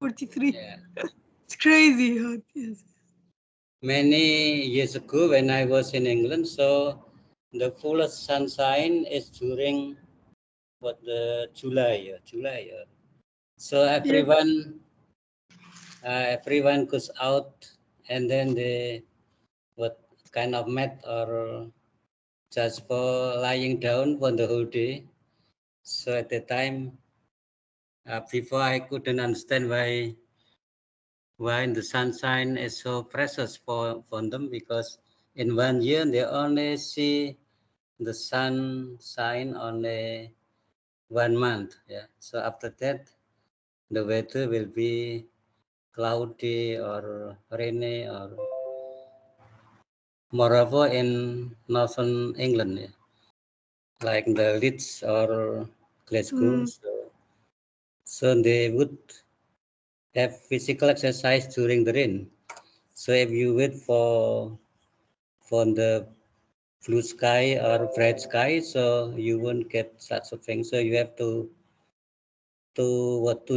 43. Yeah. It's crazy hot. Yes. Many years ago when I was in England, so the fullest sunshine is during what the July. So Yeah. everyone goes out and then they what kind of mat or just for lying down for the whole day. So at the time, before I couldn't understand why the sunshine is so precious for them because in 1 year they only see the sunshine only 1 month. Yeah. So after that, the weather will be cloudy or rainy or moreover in northern England, yeah, like the Leeds or Glasgow. Mm. So they would have physical exercise during the rain. So if you wait for the blue sky or bright sky, so you won't get such a thing. So you have to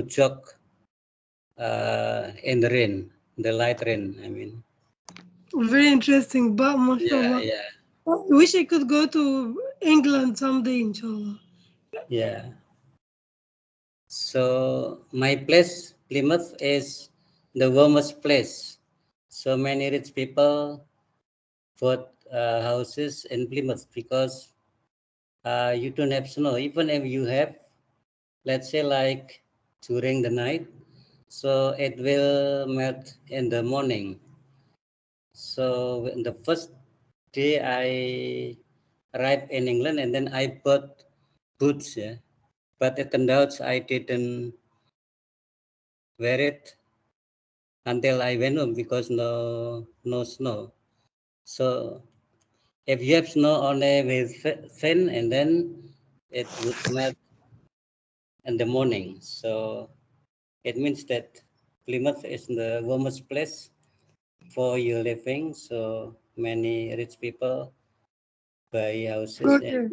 jog in the rain, the light rain. I mean, Very interesting, but yeah, mashallah. yeah, I wish I could go to England someday, inshallah. yeah. So my place, Plymouth, is the warmest place. So many rich people bought houses in Plymouth because you don't have snow. Even if you have, let's say like during the night, so it will melt in the morning. So the first day I arrived in England and then I bought boots, yeah. But it turned out I didn't wear it until I went home because no snow. So if you have snow only with thin and then it would melt in the morning. So it means that Plymouth is the warmest place for your living. So many rich people buy houses Okay.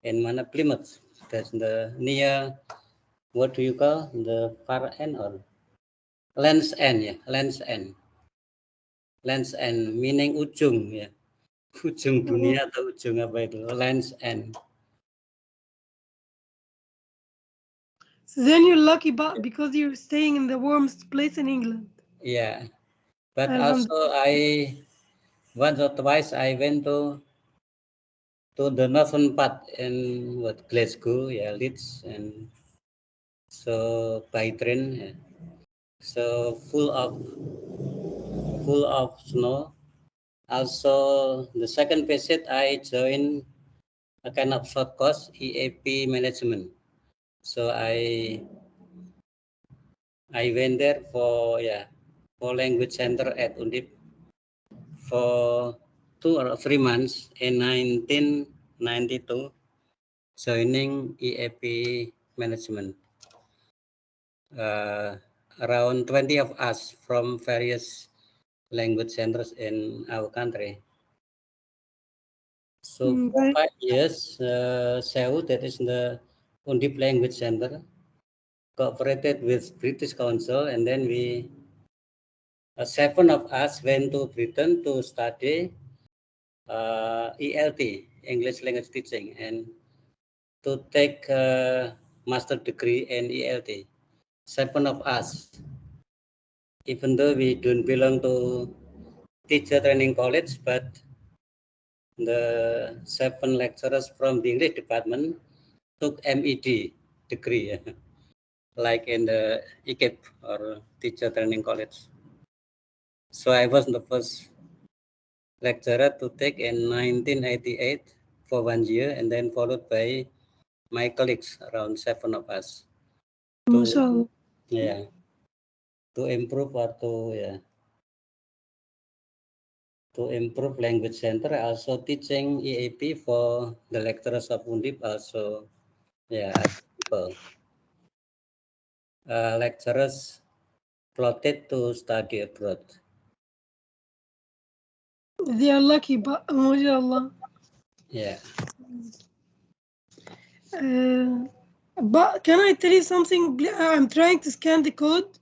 in mana Plymouth. That's the near what do you call the far end or Land's End, yeah, Land's End. Land's End meaning ujung, ya. Ujung Mm. dunia atau ujung apa itu? Land's End. So then you're lucky, but because you're staying in the warmest place in England. Yeah, but also Alhamdulillah. I once or twice I went to the northern part in what Glasgow, yeah, Leeds, and so by train, yeah. So full of snow. Also, the second visit I joined a kind of short course EAP management. So I went there for language center at Undip for 2 or 3 months in 1992, joining EAP management. Uh, Around 20 of us from various language centers in our country. So for Right. 5 years, SEU, that is the Undip Language Center, cooperated with British Council, and then 7 of us went to Britain to study ELT, English Language Teaching, and to take a master degree in ELT. 7 of us, even though we don't belong to teacher training college, but the 7 lecturers from the English department took MED degree, like in the IKIP or teacher training college. So I was the first lecturer to take in 1988 for 1 year, and then followed by my colleagues, around 7 of us, to MashaAllah. yeah to improve or to improve language center. Also teaching EAP for the lecturers of Undip. Also other people, lecturers plotted to study abroad. They are lucky, but mashallah. Yeah. Uh, But can I tell you something? I'm trying to scan the code.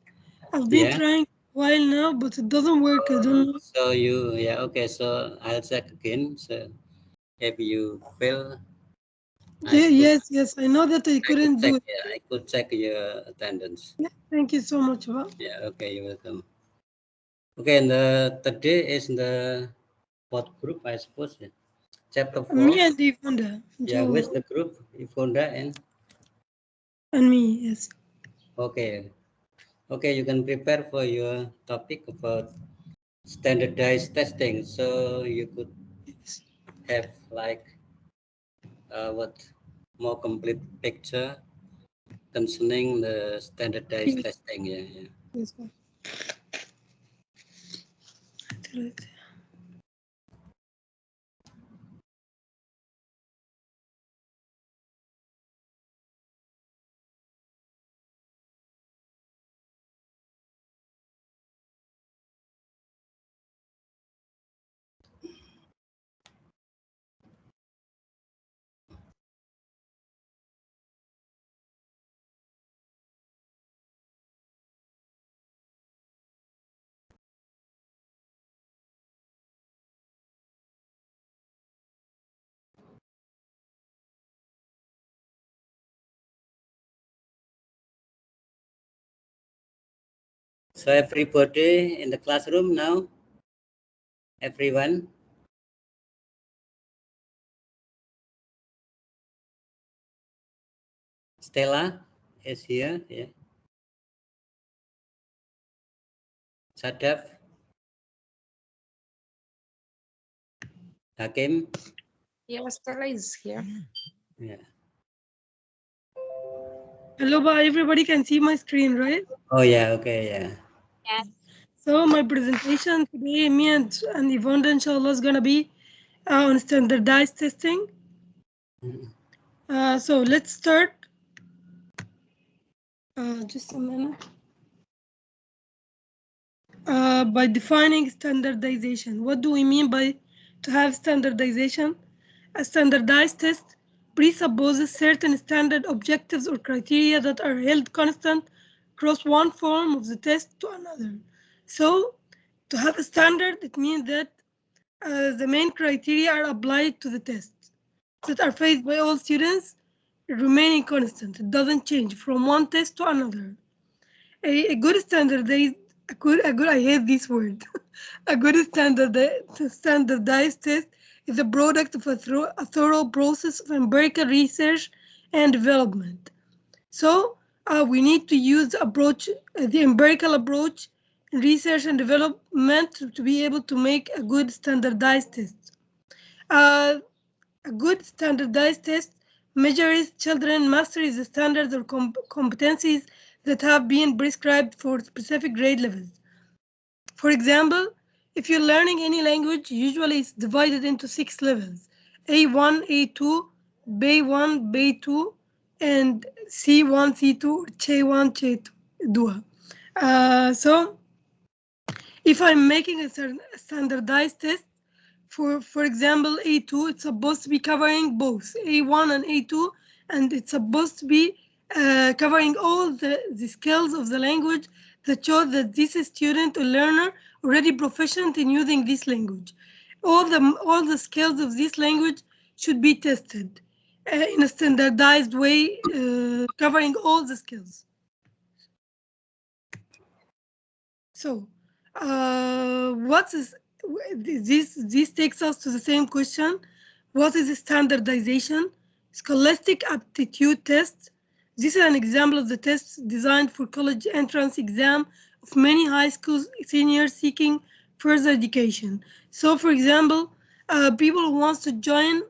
I've been Yeah. trying a while now, but it doesn't work. I don't know. So you, yeah, okay. So I'll check again. So if you fail, I Yeah, could, yes. I know that I I could couldn't check. do it. Yeah, I could check your attendance. Yeah, thank you so much. Ba. Yeah. Okay. You're welcome. Okay. And the today is the fourth group, I suppose. Yeah. Chapter Me 4. and Ivanda, Yeah. Where's inshallah. the group? Ifonda and And me, yes. okay. Okay. You can prepare for your topic about standardized testing. So you could Yes. have like what more complete picture concerning the standardized Yes. testing. Yeah, yeah. Yes. Ba. So everybody in the classroom now, everyone. Stella is here. Yeah. Sadaf, Hakim. Yeah, Stella is here. Yeah. Hello, Ba. Everybody can see my screen, right? Oh yeah. Okay. Yeah. Yes. So my presentation today, me and Ivanda, inshallah, is gonna be on standardized testing. Mhm. So let's start. Just a minute. By defining standardization. What do we mean by to have standardization? A standardized test presupposes certain standard objectives or criteria that are held constant across one form of the test to another. So, to have a standard, it means that the main criteria are applied to the tests that are faced by all students, remaining constant. It doesn't change from one test to another. A good standardized, I hate this word. A good standardized test is a product of a thorough process of empirical research and development. So we need to use the empirical approach in research and development to be able to make a good standardized test. Uh, a good standardized test measures children mastery the standards or competencies that have been prescribed for specific grade levels. For example, if you're learning any language, usually it's divided into 6 levels: A1, A2, B1, B2, and C1, C2, Ch1, Ch2. So, if I'm making a standardized test, for example, A2, it's supposed to be covering both A1 and A2, and it's supposed to be covering all the skills of the language that show that this student or learner already proficient in using this language. All the skills of this language should be tested in a standardized way, covering all the skills. So, what is this? This takes us to the same question. What is standardization? Scholastic aptitude test. This is an example of the tests designed for college entrance exam of many high school seniors seeking further education. So, for example, people who wants to join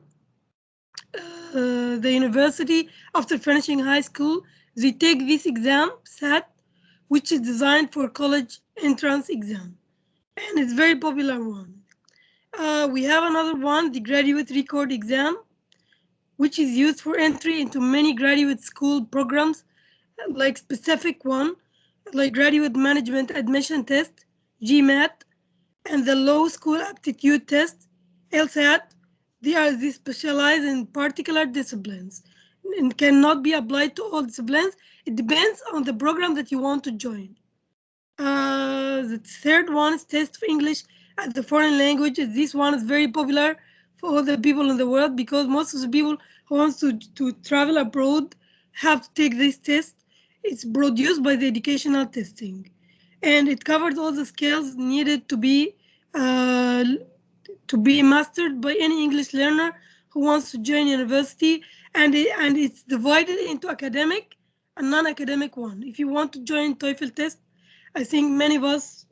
the university after finishing high school, they take this exam, SAT, which is designed for college entrance exam, and it's very popular one. We have another one, the graduate record exam, which is used for entry into many graduate school programs, like specific one, like graduate management admission test, GMAT, and the Law School Aptitude Test, LSAT. They specialize in particular disciplines. and cannot be applied to all disciplines. It depends on the program that you want to join. The third one is test of English as a foreign language. This one is very popular for all the people in the world because most of the people who wants to travel abroad have to take this test. It's produced by the educational testing, and it covers all the skills needed uh, to be mastered by any English learner who wants to join university, and it's divided into academic and non-academic one. If you want to join TOEFL test, I think many of us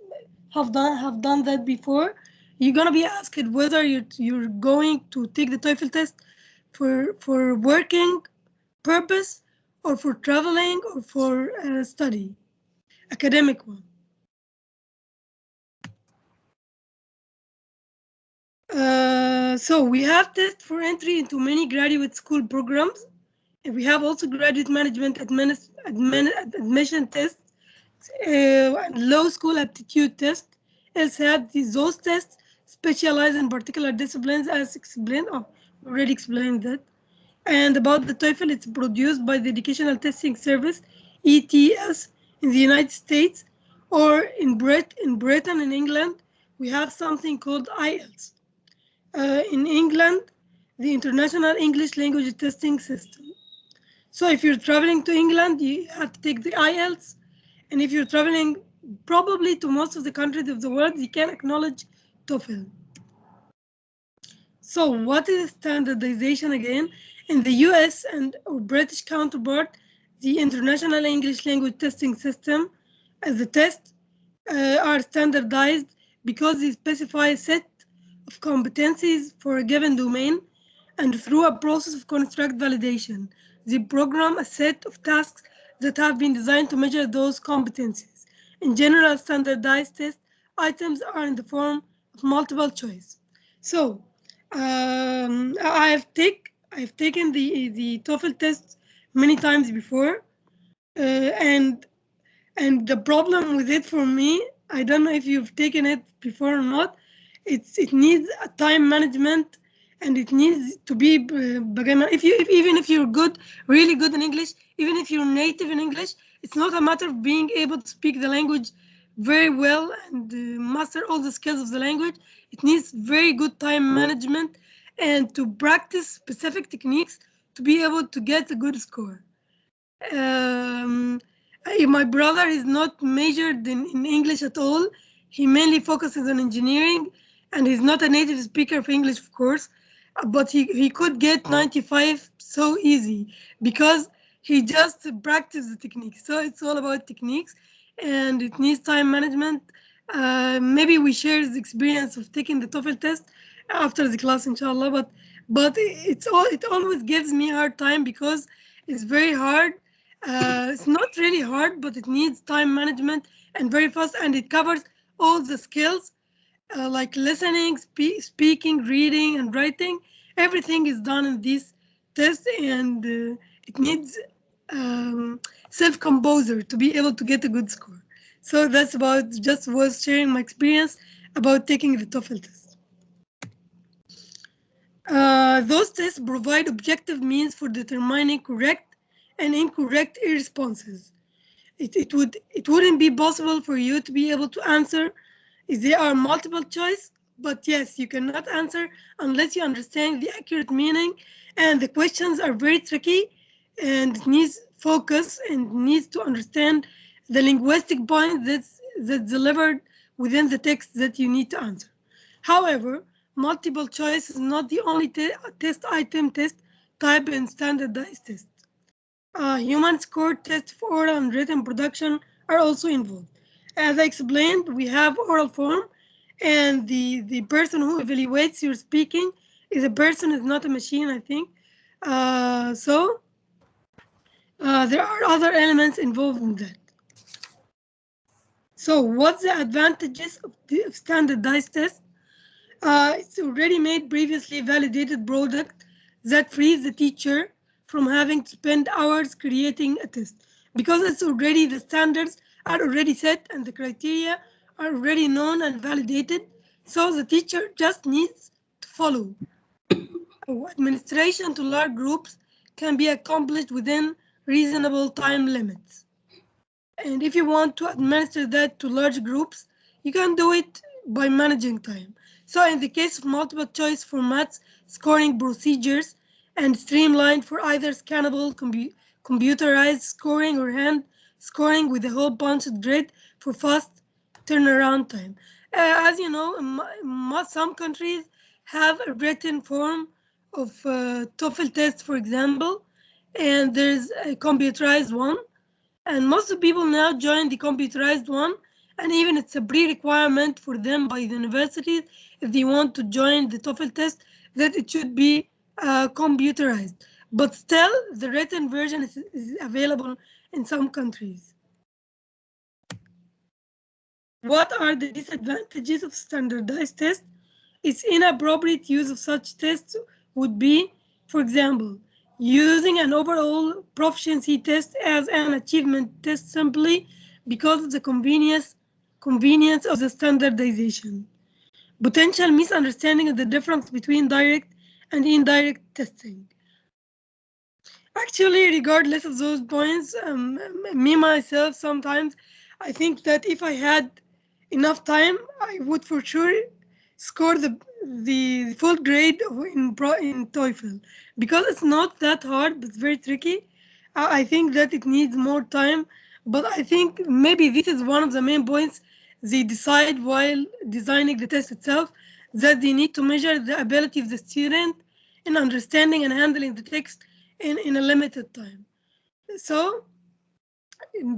have done that before. You're gonna be asked whether you're going to take the TOEFL test for working purpose or for traveling or for study, academic one. So we have tests for entry into many graduate school programs, and we have also graduate management admission tests, low school aptitude test. LSAT, those tests specialize in particular disciplines as explained. Oh, already explained that. And about the TOEFL, it's produced by the Educational Testing Service, ETS, in the United States, or in Britain, in England, we have something called IELTS. In England, the International English Language Testing System. So if you're traveling to England, you have to take the IELTS. And if you're traveling probably to most of the countries of the world, you can acknowledge TOEFL. So what is standardization again? In the US and or British counterpart, the International English Language Testing System, as the tests are standardized because they specify a set of competencies for a given domain, and through a process of construct validation, they program a set of tasks that have been designed to measure those competencies. In general, standardized test items are in the form of multiple choice. So I've taken the TOEFL test many times before, and the problem with it for me, I don't know if you've taken it before or not. It needs a time management, and it needs to be even if you're good, really good in English, even if you're native in English, it's not a matter of being able to speak the language very well and master all the skills of the language. It needs very good time management and to practice specific techniques to be able to get a good score. Um, my brother is not majored in English at all. He mainly focuses on engineering, and he's not a native speaker of English, of course, but he could get 95 so easy because he just practiced the techniques. So it's all about techniques, and it needs time management. Maybe we share the experience of taking the TOEFL test after the class, inshallah. But it always gives me a hard time because it's very hard. It's not really hard, but it needs time management and very fast, and it covers all the skills like listening, speaking, reading, and writing. Everything is done in this test, and it needs self-composer to be able to get a good score. So that's about just was sharing my experience about taking the TOEFL test. Those tests provide objective means for determining correct and incorrect responses. It wouldn't be possible for you to be able to answer if there are multiple choice, but yes, you cannot answer unless you understand the accurate meaning, and the questions are very tricky, and it needs focus and needs to understand the linguistic point that's delivered within the text that you need to answer. However, multiple choice is not the only test item test type in standardized test. Human score tests for oral and written production are also involved. As I explained, we have oral form, and the person who evaluates your speaking is a person, is not a machine, I think. So there are other elements involved in that. So what's the advantages of the standardized test? It's already made previously validated product that frees the teacher from having to spend hours creating a test because it's already the standards are already set and the criteria are already known and validated. So the teacher just needs to follow. Administration to large groups can be accomplished within reasonable time limits. And if you want to administer that to large groups, you can do it by managing time. So in the case of multiple choice formats, scoring procedures and streamlined for either scannable computerized scoring or hand scoring with a whole bunch of grid for fast turnaround time. As you know, some countries have a written form of TOEFL test, for example, and there's a computerized one, and most of the people now join the computerized one, and even it's a pre-requirement for them by the universities if they want to join the TOEFL test that it should be computerized. But still, the written version is available in some countries. What are the disadvantages of standardized tests? Its inappropriate use of such tests would be, for example, using an overall proficiency test as an achievement test simply because of the convenience of the standardization. Potential misunderstanding of the difference between direct and indirect testing. Actually, regardless of those points, me myself sometimes I think that if I had enough time, I would for sure score the full grade in TOEFL, because it's not that hard, but it's very tricky. I think that it needs more time, but I think maybe this is one of the main points they decide while designing the test itself, that they need to measure the ability of the student in understanding and handling the text in a limited time. So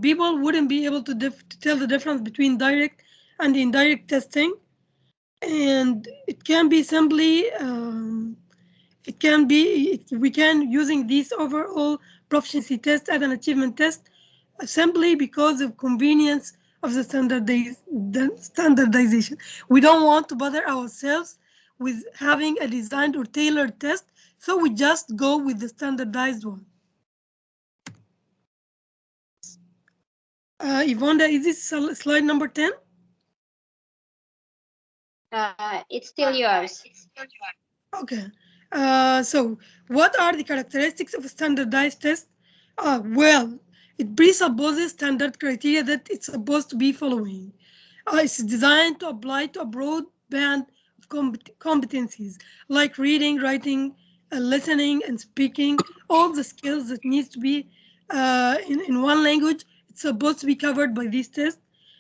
people wouldn't be able to tell the difference between direct and indirect testing, and it can be simply we can using these overall proficiency test as an achievement test simply because of convenience of the standardization. We don't want to bother ourselves with having a designed or tailored test, so we just go with the standardized one. Yvonne, is this slide number 10? It's still yours. Okay. So what are the characteristics of a standardized test? Well, it presupposes standard criteria that it's supposed to be following. It's designed to apply to a broad band of competencies like reading, writing, listening, and speaking. All the skills that needs to be in one language, it's supposed to be covered by this test.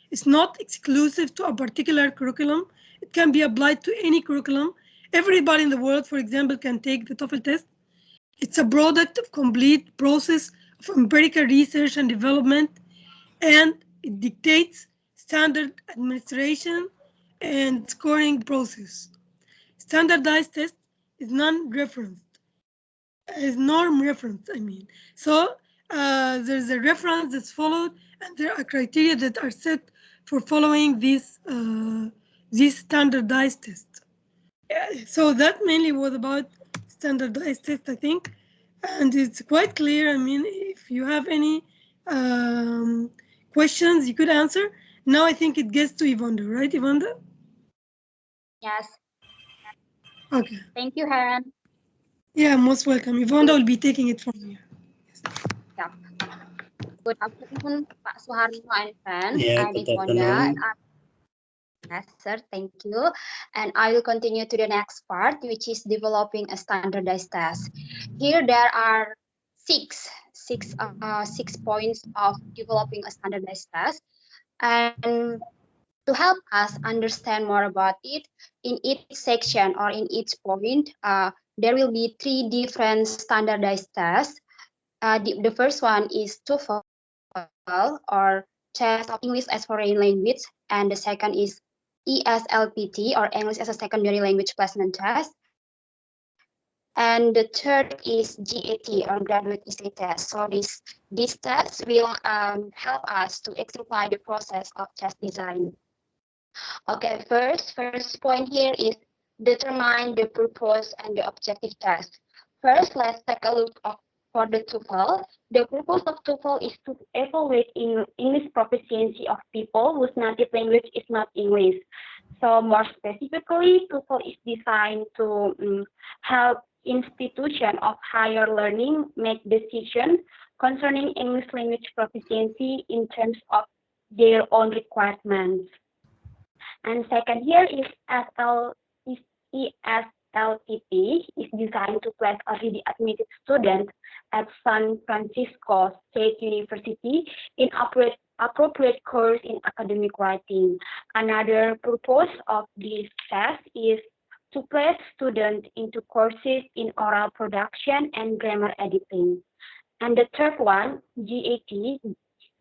It's not exclusive to a particular curriculum. It can be applied to any curriculum. Everybody in the world, for example, can take the TOEFL test. It's a product of complete process of empirical research and development, and it dictates standard administration and scoring process. Standardized test is non-referenced, is norm reference, I mean. So there's a reference that's followed, and there are criteria that are set for following these standardized tests. So that mainly was about standardized test, I think, and it's quite clear. I mean, if you have any questions, you could answer. Now I think it gets to Yvonne, right, Yvonne? Yes. Okay. Thank you, Helen. Yeah, most welcome. Yvonne will be taking it from here. Yep. Good afternoon, Pak Suharno and friends. Yeah, I'm good Ifonda. afternoon. Yes, sir. Thank you. And I will continue to the next part, which is developing a standardized test. Here there are six points of developing a standardized test. And to help us understand more about it, in each section or in each point, there will be three different standardized tests. The first one is TOEFL or Test of English as Foreign Language, and the second is ESLPT or English as a Secondary Language Placement Test. And the third is GAT or Graduate Essay Test. So this test will help us to exemplify the process of test design. Okay, first point here is determine the purpose and the objective test. First, let's take a look for the TOEFL. The purpose of TOEFL is to evaluate English proficiency of people whose native language is not English. So more specifically, TOEFL is designed to help institution of higher learning make decisions concerning English language proficiency in terms of their own requirements. And second here is ESLPT is designed to place already admitted students at San Francisco State University in appropriate course in academic writing. Another purpose of this test is to place students into courses in oral production and grammar editing. And the third one, GAT,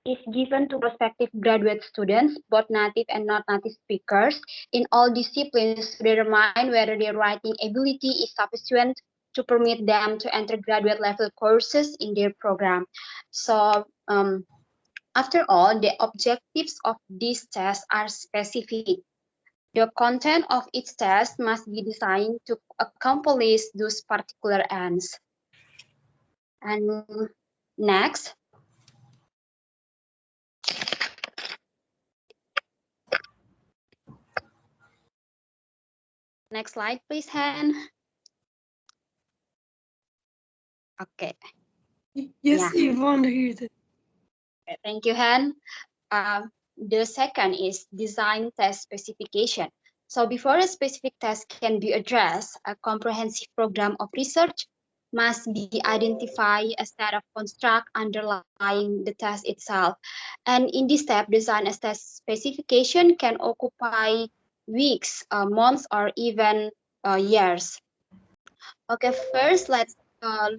is given to prospective graduate students, both native and not-native speakers, in all disciplines to determine whether their writing ability is sufficient to permit them to enter graduate level courses in their program. So, after all, the objectives of this test are specific. The content of each test must be designed to accomplish those particular ends. And next, next slide, please, Han. Okay. Yes, Yeah. Yvonne, here it is. Thank you, Han. The second is design test specification. So before a specific test can be addressed, a comprehensive program of research must be identified, a set of construct underlying the test itself. And in this step, design a test specification can occupy weeks, months, or even years. Okay, first let's take a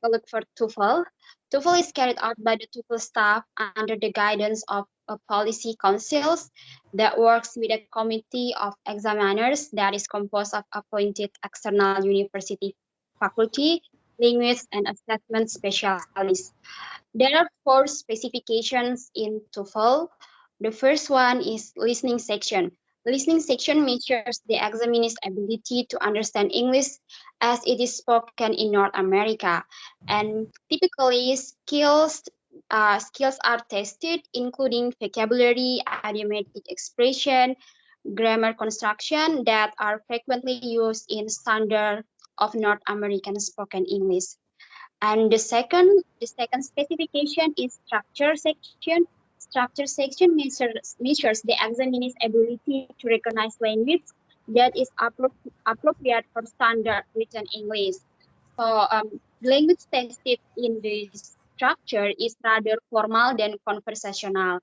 look for TOEFL. TOEFL is carried out by the TOEFL staff under the guidance of policy councils that works with a committee of examiners that is composed of appointed external university faculty, linguists, and assessment specialists. There are 4 specifications in TOEFL. The first one is listening section. Listening section measures the examinee's ability to understand English as it is spoken in North America. And typically, skills are tested, including vocabulary, idiomatic expression, grammar construction that are frequently used in standard of North American spoken English. And the second specification is structure section. Structure section measures the examinee's ability to recognize language that is appropriate for standard written English. So the language tested in this structure is rather formal than conversational.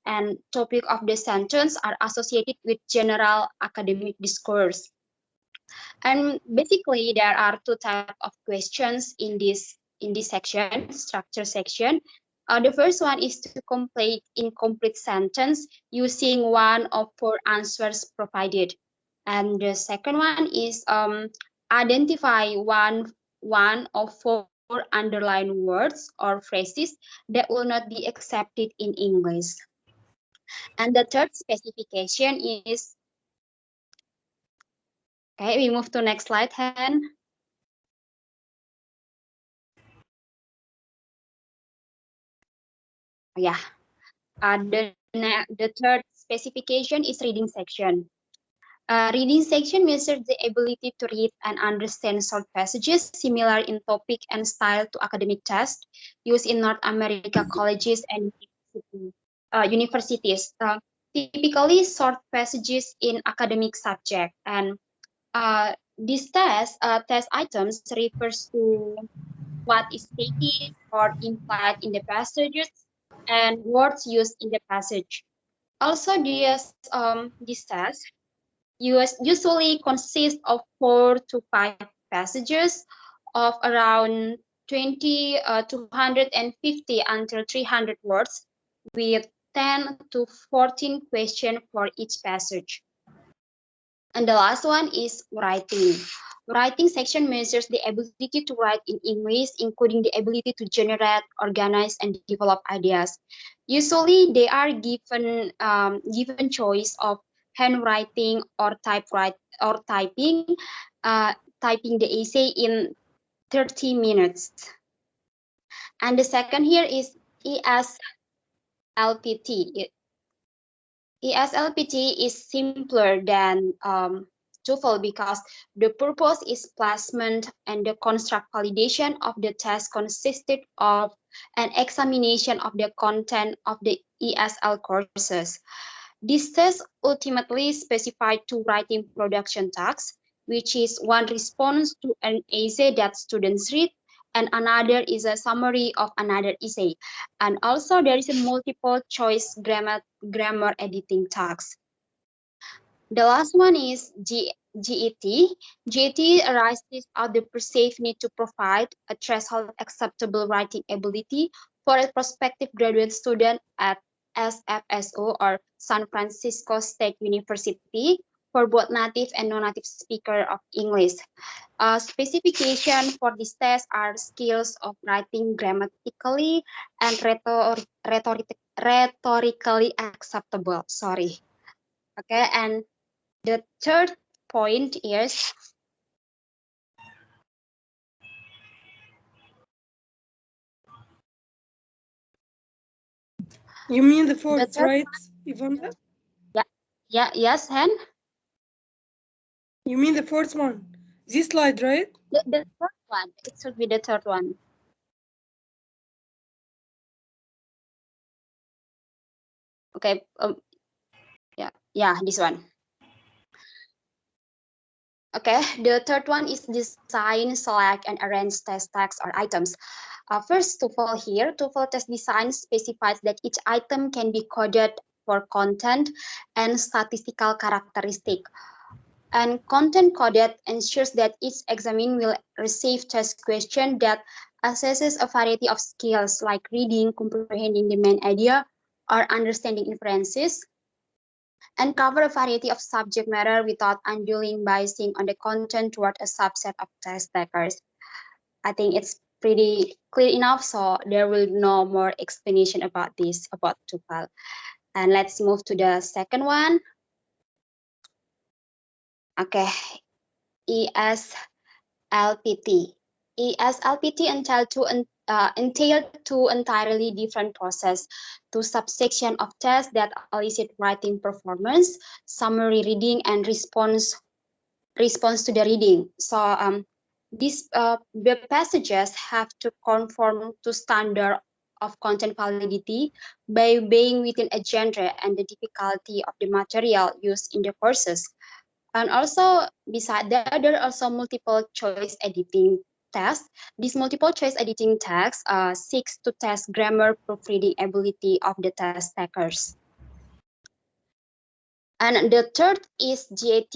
And topic of the sentence are associated with general academic discourse. And basically, there are 2 types of questions in this section, structure section. The first one is to complete incomplete sentence using one of 4 answers provided. And the second one is identify one of 4 underlined words or phrases that will not be accepted in English. And the third specification is, okay, we move to next slide, Han. Yeah. The third specification is reading section. Reading section measures the ability to read and understand short passages similar in topic and style to academic tests used in North America colleges and universities. Typically, short passages in academic subject. And this test items refers to what is stated or implied in the passages and words used in the passage. Also, this test usually consists of 4 to 5 passages of around 250 until 300 words with 10 to 14 questions for each passage. And the last one is writing. Writing section measures the ability to write in English, including the ability to generate, organize, and develop ideas. Usually, they are given choice of handwriting or typing, typing the essay in 30 minutes. And the second here is ESLPT. ESLPT is simpler than TOEFL because the purpose is placement and the construct validation of the test consisted of an examination of the content of the ESL courses. This test ultimately specified two writing production tasks, which is one response to an essay that students read, and another is a summary of another essay. And also there is a multiple choice grammar editing task. The last one is GET. GET arises out the perceived need to provide a threshold acceptable writing ability for a prospective graduate student at SFSO or San Francisco State University for both native and non-native speaker of English. Specification for this test are skills of writing grammatically and rhetorically acceptable. Sorry. Okay, and the third point is You mean the the fourth, third, right, Ivana? yes, Hen. You mean the fourth one? This slide, right? The third one. It should be the third one. Okay. Yeah, this one. Okay, the third one is design, select, and arrange test tags or items. First, TOEFL here. TOEFL test design specifies that each item can be coded for content and statistical characteristic. And content coded ensures that each examine will receive test question that assesses a variety of skills like reading, comprehending the main idea, or understanding inferences, and cover a variety of subject matter without unduly biasing on the content toward a subset of test takers. I think it's pretty clear enough, so there will no more explanation about this, about TOEFL. And let's move to the second one. Okay, ESLPT. ESLPT entailed two entirely different process, two subsection of tests that elicit writing performance, summary reading, and response to the reading. So the passages have to conform to standard of content validity by being within a genre and the difficulty of the material used in the courses. And also, beside that, there are also multiple choice editing tests. These multiple choice editing tests seeks to test grammar proofreading ability of the test takers. And the third is GAT.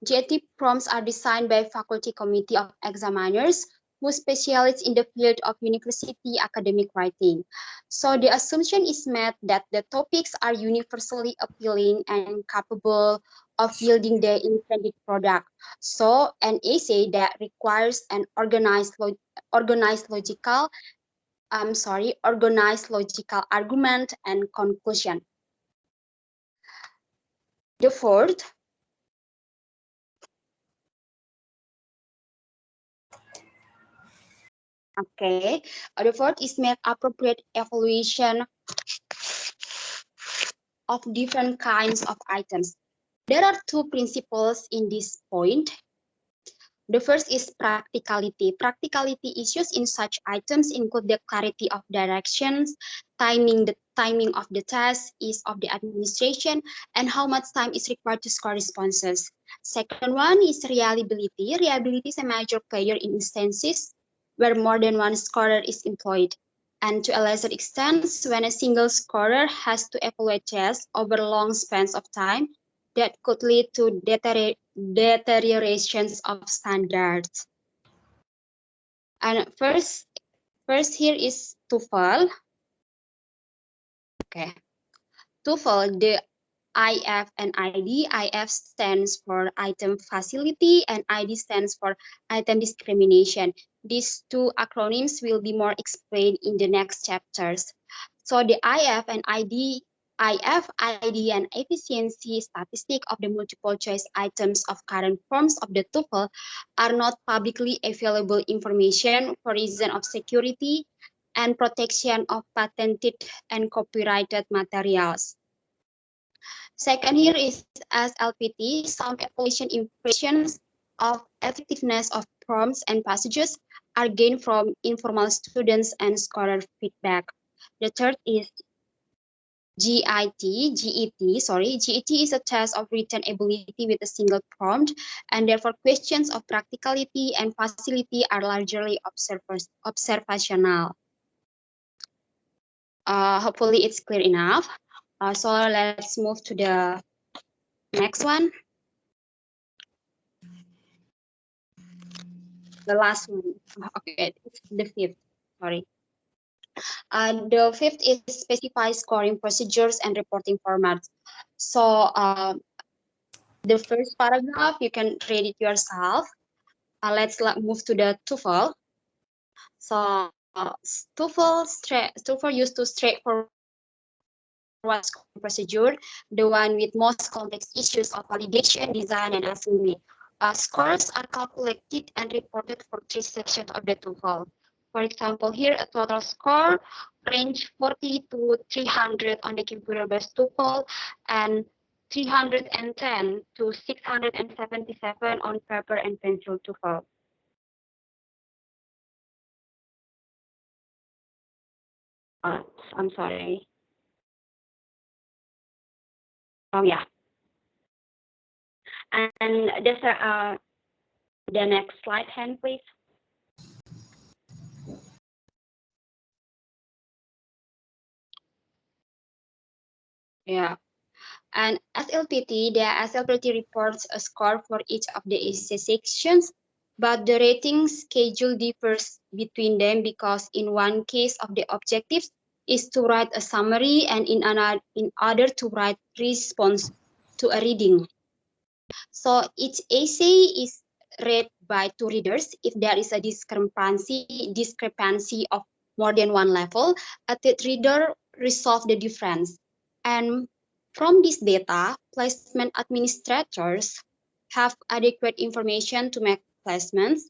GAT prompts are designed by faculty committee of examiners who specialize in the field of university academic writing. So the assumption is made that the topics are universally appealing and capable of yielding the intended product. So an essay that requires an organized logical argument and conclusion. The fourth, okay, the fourth is make appropriate evaluation of different kinds of items. There are two principles in this point. The first is practicality. Practicality issues in such items include the clarity of directions, the timing of the test, ease of the administration, and how much time is required to score responses. Second one is reliability. Reliability is a major player in instances where more than one scorer is employed. And to a lesser extent, when a single scorer has to evaluate tests over long spans of time, that could lead to deteriorations of standards. And first here is TOEFL. Okay, TOEFL, the IF and ID. IF stands for item facility and ID stands for item discrimination. These two acronyms will be more explained in the next chapters. So the IF, ID, and efficiency statistic of the multiple choice items of current forms of the TOEFL are not publicly available information for reason of security and protection of patented and copyrighted materials. Second here is SLPT, some evaluation impressions of effectiveness of prompts and passages are gained from informal students and scholar feedback. The third is GET is a test of written ability with a single prompt, and therefore questions of practicality and facility are largely observational. Hopefully it's clear enough. So let's move to the next one. The last one. Okay, it's the fifth. Sorry. The fifth is specify scoring procedures and reporting formats. So the first paragraph, you can read it yourself. Let's move to the TOEFL. So TOEFL used to straightforward scoring procedure, the one with most complex issues of validation, design, and assembly. Scores are calculated and reported for 3 sections of the TOEFL. For example, here a total score range 40 to 300 on the computer-based TOEFL and 310 to 677 on paper and pencil TOEFL. I'm sorry. Oh yeah, and there's the next slide, hand please. Yeah, and SLPT, the SLPT reports a score for each of the essay sections, but the rating schedule differs between them because in one case of the objectives is to write a summary and in other to write response to a reading. So each essay is read by 2 readers. If there is a discrepancy of more than one level, a third reader resolve the difference. And from this data, placement administrators have adequate information to make placements,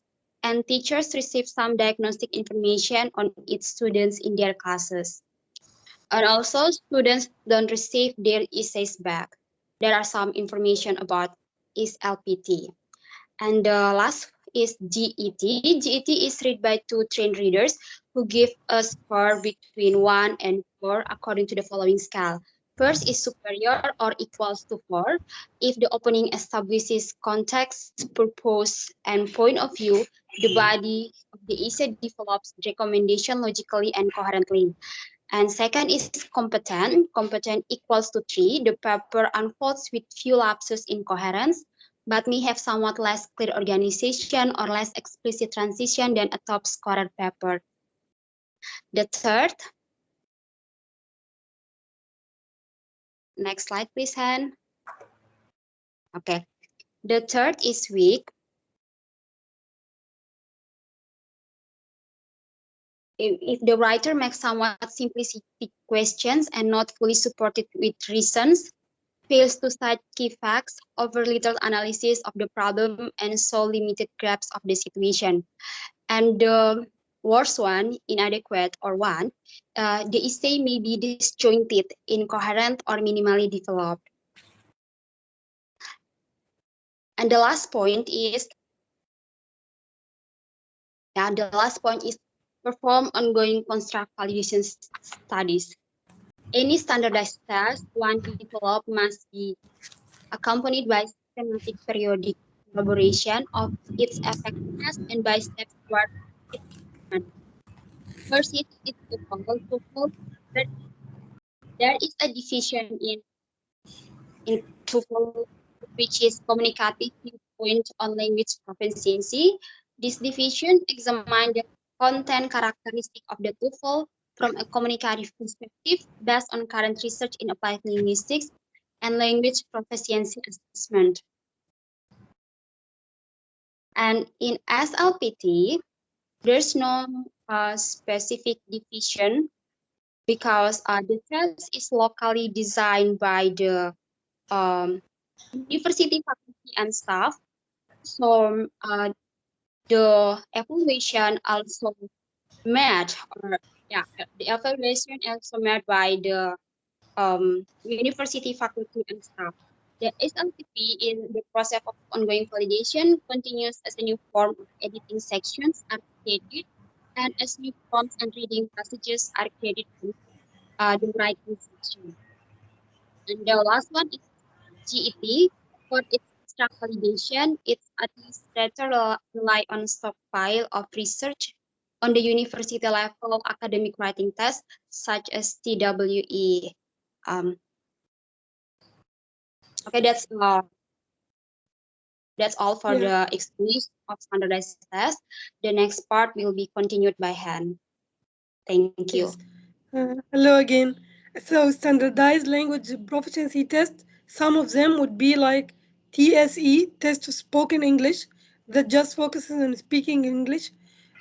and teachers receive some diagnostic information on each students in their classes. And also, students don't receive their essays back. There are some information about is LPT. And the last is GET. GET is read by 2 trained readers who give a score between 1 and 4 according to the following scale. First is superior or equals to 4. If the opening establishes context, purpose, and point of view, the body of the essay develops recommendation logically and coherently. And second is competent. Competent equals to 3. The paper unfolds with few lapses in coherence, but may have somewhat less clear organization or less explicit transition than a top scorer paper. The third, next slide please, Han. Okay. The third is weak. If the writer makes somewhat simplistic questions and not fully supported with reasons, fails to cite key facts, over little analysis of the problem, and so limited grasp of the situation. And the worst one, inadequate or one, the essay may be disjointed, incoherent, or minimally developed. And the last point is, perform ongoing construct validation studies. Any standardized test one develop must be accompanied by systematic periodic elaboration of its effectiveness and by steps toward its improvement. First is TOEFL. There is a division in TOEFL, which is communicative viewpoint on language proficiency. This division examines the content characteristic of the TOEFL from a communicative perspective based on current research in applied linguistics and language proficiency assessment. And in SLPT, there's no specific division because the test is locally designed by the university faculty and staff. So the evaluation also made, or yeah, the evaluation also made by the university faculty and staff. The SLTP in the process of ongoing validation continues as a new form of editing sections are created and as new prompts and reading passages are created in the writing section. And the last one is GET. For its extra validation, its administrator rely on stockpile of research on the university level academic writing test, such as TWE. Um, okay, that's all for Yeah. the explanation of standardized test. The next part will be continued by Han. Thank you. Yes. Hello again. So, standardized language proficiency test, some of them would be like TSE, test of spoken English, that just focuses on speaking English.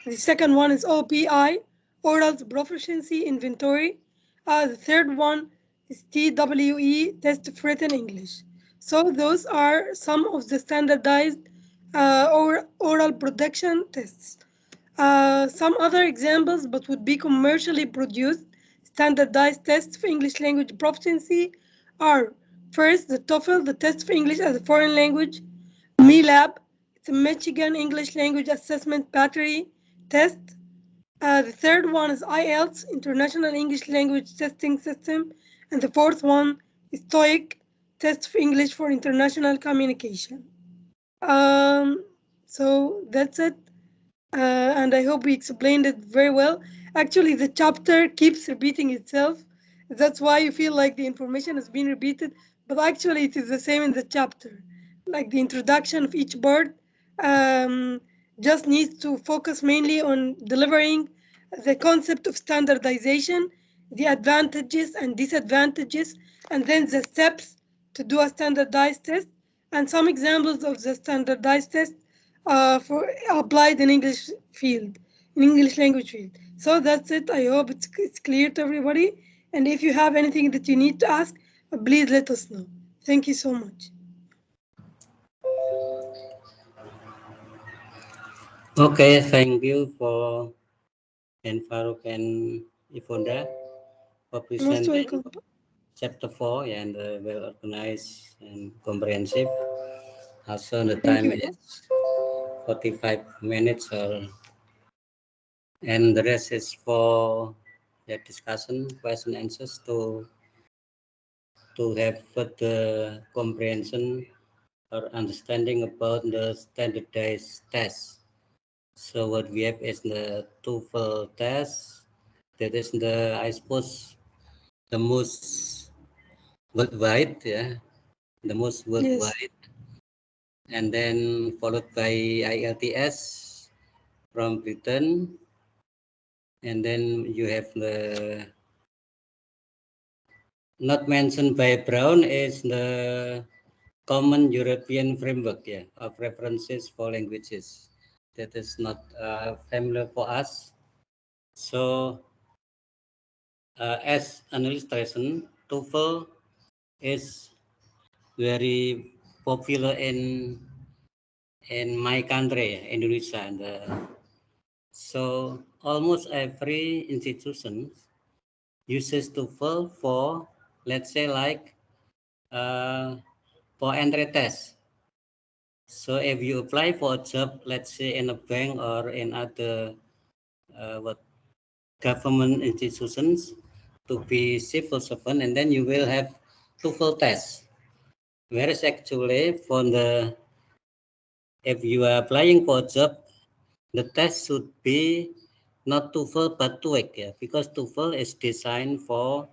The second one is OPI, oral proficiency inventory. The third one is TWE, test of written English. So, those are some of the standardized or oral production tests. Some other examples, but would be commercially produced standardized tests for English language proficiency are first the TOEFL, the test for English as a foreign language, MILAB, it's a Michigan English Language Assessment Battery test. The third one is IELTS, International English Language Testing System, and the fourth one is TOEIC, test for English for international communication. Um, so that's it. And I hope we explained it very well. Actually, the chapter keeps repeating itself. That's why you feel like the information has been repeated, but actually, it is the same in the chapter. Like the introduction of each word um, just needs to focus mainly on delivering the concept of standardization, the advantages and disadvantages, and then the steps to do a standardized test, and some examples of the standardized test for applied in English field, in English language field. So that's it. I hope it's clear to everybody. And if you have anything that you need to ask, please let us know. Thank you so much. Okay, thank you for Farouk and Ifonda for Most presenting welcome. chapter 4 and well organized and comprehensive. Also, the Thank time you. is 45 minutes, and the rest is for the discussion, question, answers to have further comprehension or understanding about the standardized test. So what we have is the TOEFL test. That is I suppose, the most worldwide, yeah, the most Yes. worldwide, and then followed by IELTS from Britain, and then you have the not mentioned by Brown is the Common European Framework, yeah, of references for languages. That is not familiar for us. So, as an illustration, TOEFL is very popular in my country, Indonesia. And, so almost every institution uses TOEFL for, let's say, like for entry test. So if you apply for a job, let's say in a bank or in other what government institutions to be civil servant, and then you will have TOEFL test. Whereas actually for the if you are applying for a job, the test should be not TOEFL but TOEIC, yeah, because TOEFL is designed for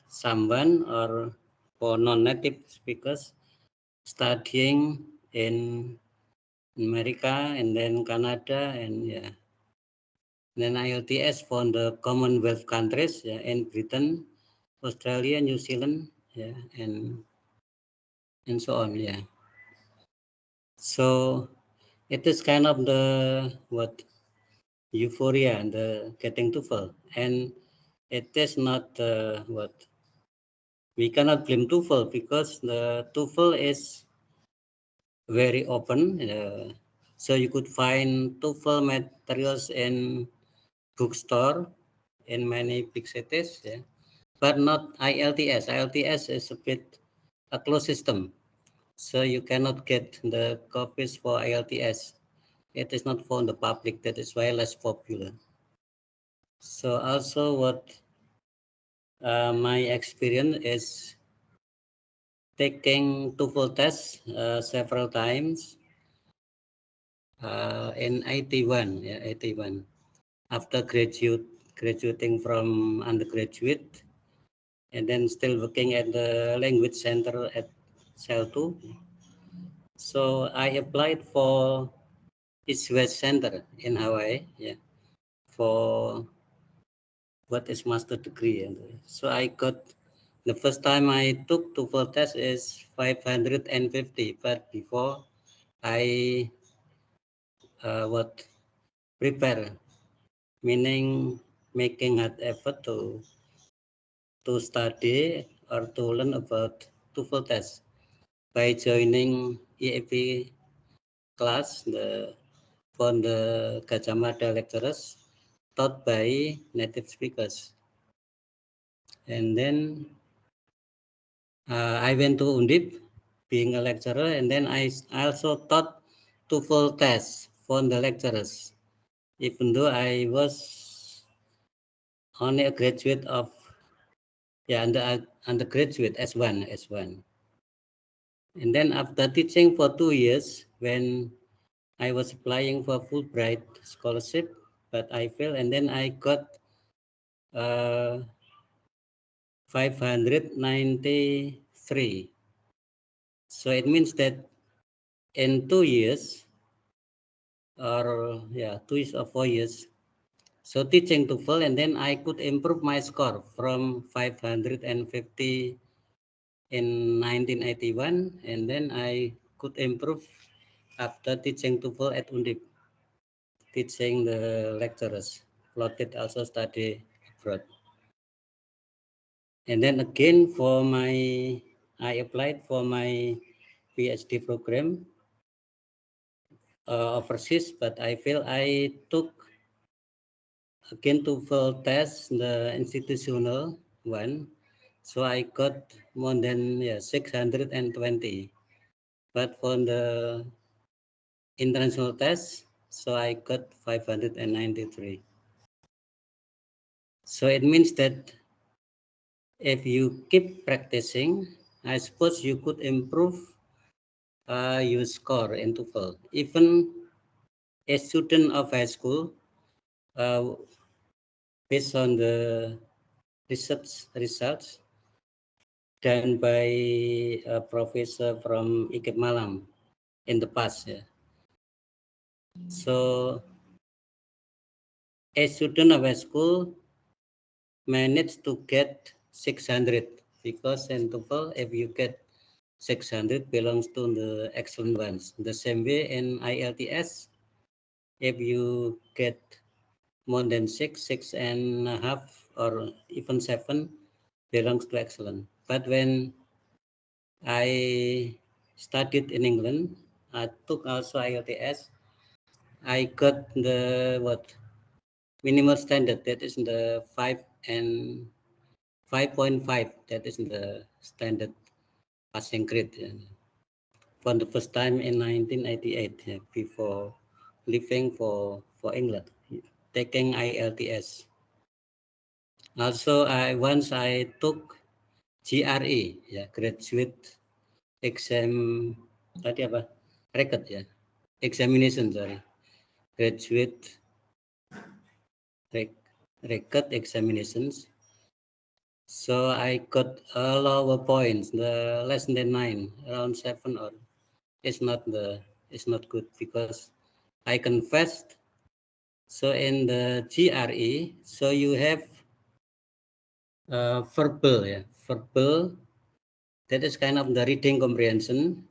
someone or for non-native speakers studying in America and then Canada and yeah. Then IELTS for the Commonwealth countries, yeah, in Britain, Australia, New Zealand, yeah, and so on, yeah. So it is kind of the what euphoria and the getting TOEFL, and it is not what we cannot blame TOEFL because the TOEFL is very open. So you could find TOEFL materials in bookstore in many big cities. Yeah. but not ILTS. ILTS is a bit a closed system, so you cannot get the copies for ILTS. It is not for the public. That is why less popular. So also what my experience is taking TOEFL test several times in 81, yeah, 81. After graduating from undergraduate, and then still working at the language center at Cell 2. So I applied for East West Center in Hawaii, yeah, for what is master degree. And so I got, the first time I took TOEFL test is 550, but before I what prepare, meaning making hard effort to study or to learn about TOEFL test by joining EAP class from the Gajah lecturers taught by native speakers. And then I went to Undip being a lecturer, and then I also taught TOEFL test for the lecturers, even though I was only a graduate of, yeah, undergraduate S1. And then after teaching for 2 years, when I was applying for Fulbright scholarship, but I failed, and then I got 593. So it means that in 2 years, or yeah, 2 years or 4 years, so teaching TOEFL, and then I could improve my score from 550 in 1981, and then I could improve after teaching TOEFL at Undip, teaching the lecturers. Plotted also study abroad. And then again I applied for my PhD program overseas, but I failed. I took again TOEFL test, the institutional one. So I got more than 620. But for the international test, so I got 593. So it means that if you keep practicing, I suppose you could improve your score in TOEFL. Even a student of high school, uh, based on the research results done by a professor from IKIP Malam in the past. Yeah. So a student of high school managed to get 600, because in TOEFL, if you get 600 belongs to the excellent ones. The same way in ILTS, if you get more than 6.5, or even 7 belongs to excellent. But when I studied in England, I took also ILTS, I got the minimal standard, that is the 5 and 5.5, that is the standard passing grade. For the first time in 1988, before leaving for England, taking ILTS. Also, once I took GRE, graduate exam, tadi apa? Record, examination, sorry. Graduate record examinations. So I got a lower points, the less than 9, around 7, or it's not good, because I confessed. So in the GRE, so you have verbal, that is kind of the reading comprehension,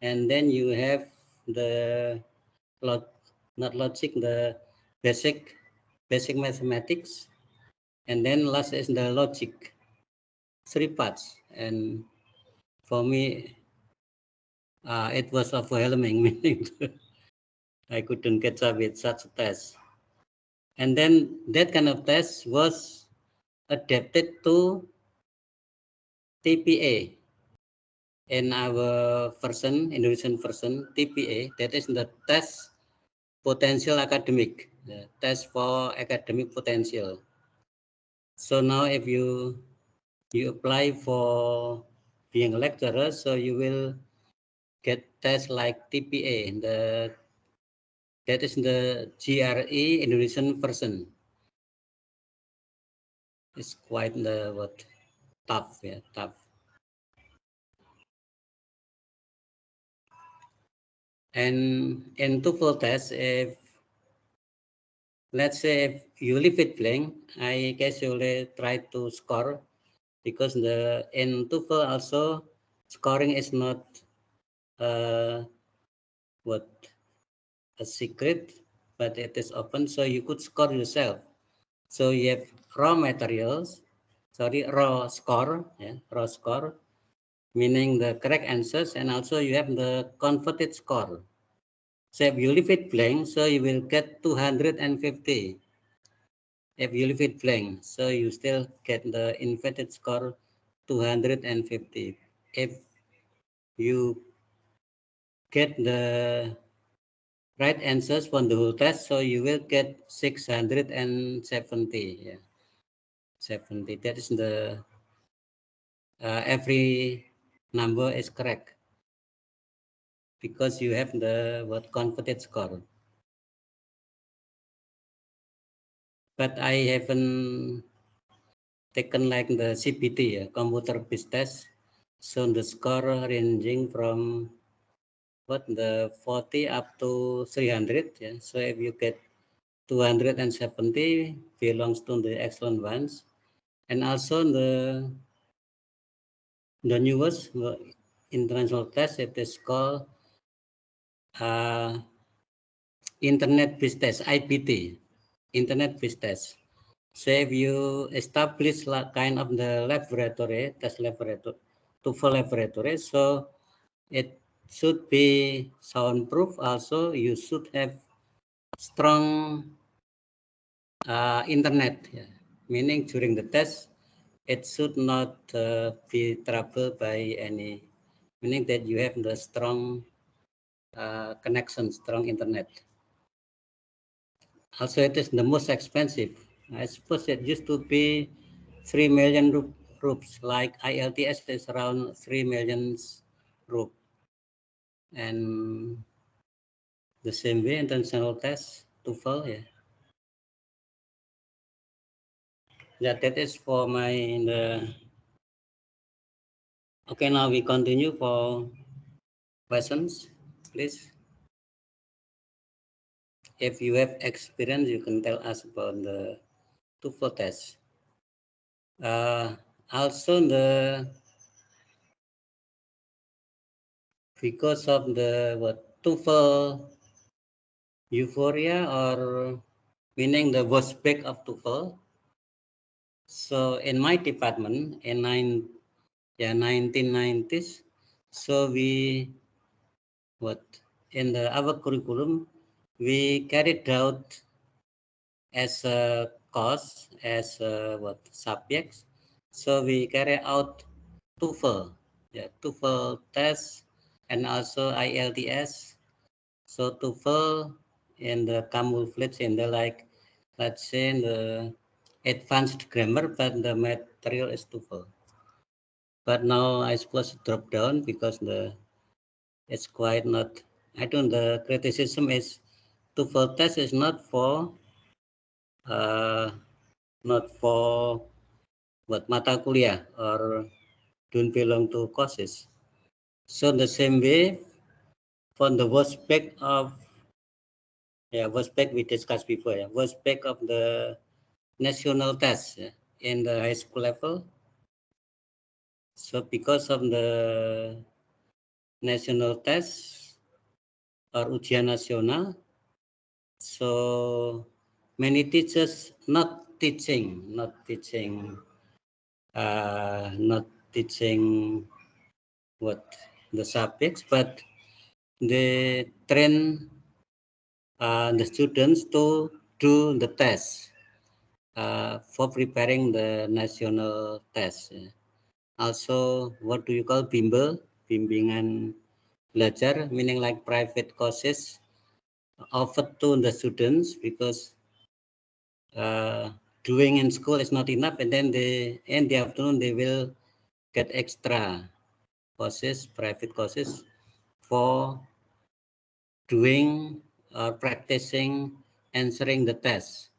and then you have the not logic, the basic mathematics, and then last is the logic, 3 parts. And for me, it was overwhelming, meaning I couldn't catch up with such a test. And then that kind of test was adapted to TPA. In our version, Indonesian version, TPA, that is the test potential academic, the test for academic potential. So now if you apply for being a lecturer, so you will get tests like TPA, that is the GRE Indonesian version. It's quite tough, yeah, tough. And in TOEFL test, if let's say if you leave it blank, I casually try to score, because in TOEFL also scoring is not uh, a secret, but it is open, so you could score yourself. So you have raw score, yeah, raw score, meaning the correct answers, and also you have the converted score. So if you leave it blank, so you will get 250. If you leave it blank, so you still get the inverted score 250. If you get the right answers from the whole test, so you will get 670. Yeah, 70. That is every number is correct, because you have the converted score. But I haven't taken like the CBT, computer based test. So the score ranging from the 40 up to 300. Yeah. So if you get 270, belongs to the excellent ones. And also the newest international test, it is called internet based test, IPT, internet based test. So if you establish kind of the laboratory, test laboratory, TOEFL laboratory, so it should be soundproof. Also, you should have strong internet, yeah. Meaning during the test, it should not be troubled by any, meaning that you have the strong connection, strong internet. Also, it is the most expensive. I suppose it used to be 3 million rupees, like IELTS is around 3 million rupees. And the same way, international test, TOEFL, yeah. Yeah, that is for okay, now we continue for questions, please. If you have experience, you can tell us about the TOEFL test. Also, because of the TOEFL euphoria, or meaning the worst back of TOEFL. So in my department in 1990s, so we in our curriculum we carried out as a course, as subjects. So we carry out TOEFL, TOEFL test, and also IELTS. So TOEFL in the camouflage in the let's say in the advanced grammar, but the material is TOEFL. But now I suppose it dropped down because it's quite not. I don't. The criticism is TOEFL test is uh, not for mata kuliah, or don't belong to courses. So the same way for the worst back of worst back we discussed before. Worst back of the national test in the high school level. So because of the national test or ujian nasional, so many teachers not teaching the subjects, but they train the students to do the test for preparing the national test. Also, what do you call bimbel, bimbingan belajar, meaning like private courses offered to the students because doing in school is not enough, and then they in the afternoon they will get extra courses, private courses for doing or practicing answering the test,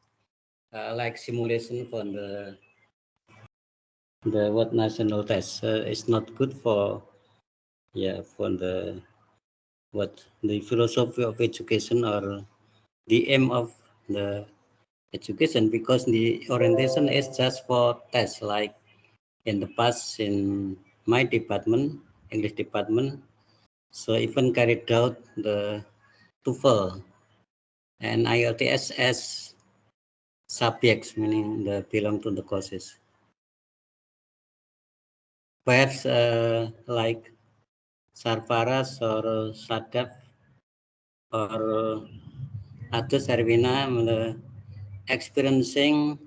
like simulation for the what national test. It's not good for for the what the philosophy of education or the aim of the education, because the orientation is just for tests, like in the past in my department, English department, so even carried out the TOEFL and IELTS as subjects, meaning they belong to the courses. Perhaps like Sarfaras or Sadaf or others, Arvina, experiencing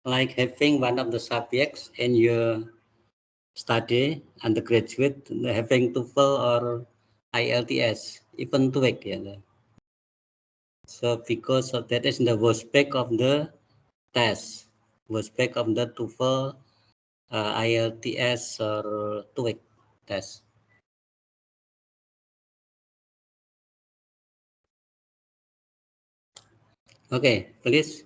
like having one of the subjects in your study undergraduate, having TOEFL or IELTS, even TOEIC. Yeah. So because of that is the aspect of the test, aspect of the TOEFL, IELTS or TOEIC test. Okay, please.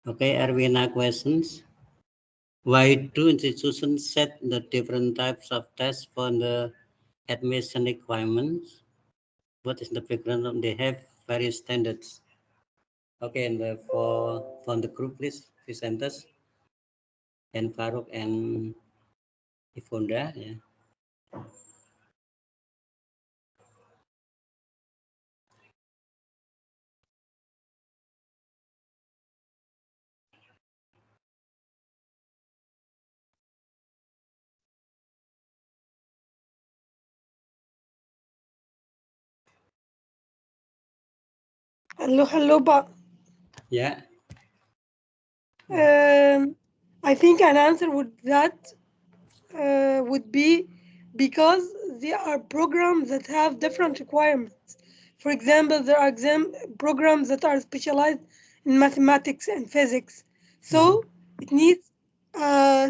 Okay, Arvina questions. Why do institutions set the different types of tests for the admission requirements? What is the background of they have various standards? Okay, and for from the group, please, presenters and Farouk and Ifonda. Yeah. Hello, Yeah. I think an answer would be because there are programs that have different requirements. For example, there are exam programs that are specialized in mathematics and physics. So it needs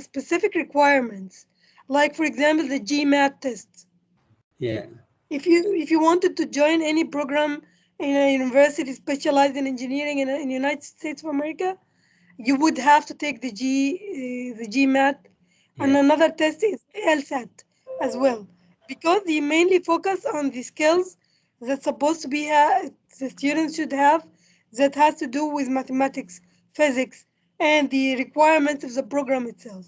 specific requirements. Like, for example, the GMAT test. Yeah. If you wanted to join any program in a university specialized in engineering in the United States of America, you would have to take the GMAT, and Yeah. another test is LSAT as well, because they mainly focus on the skills that supposed to be the students should have, that has to do with mathematics, physics, and the requirements of the program itself.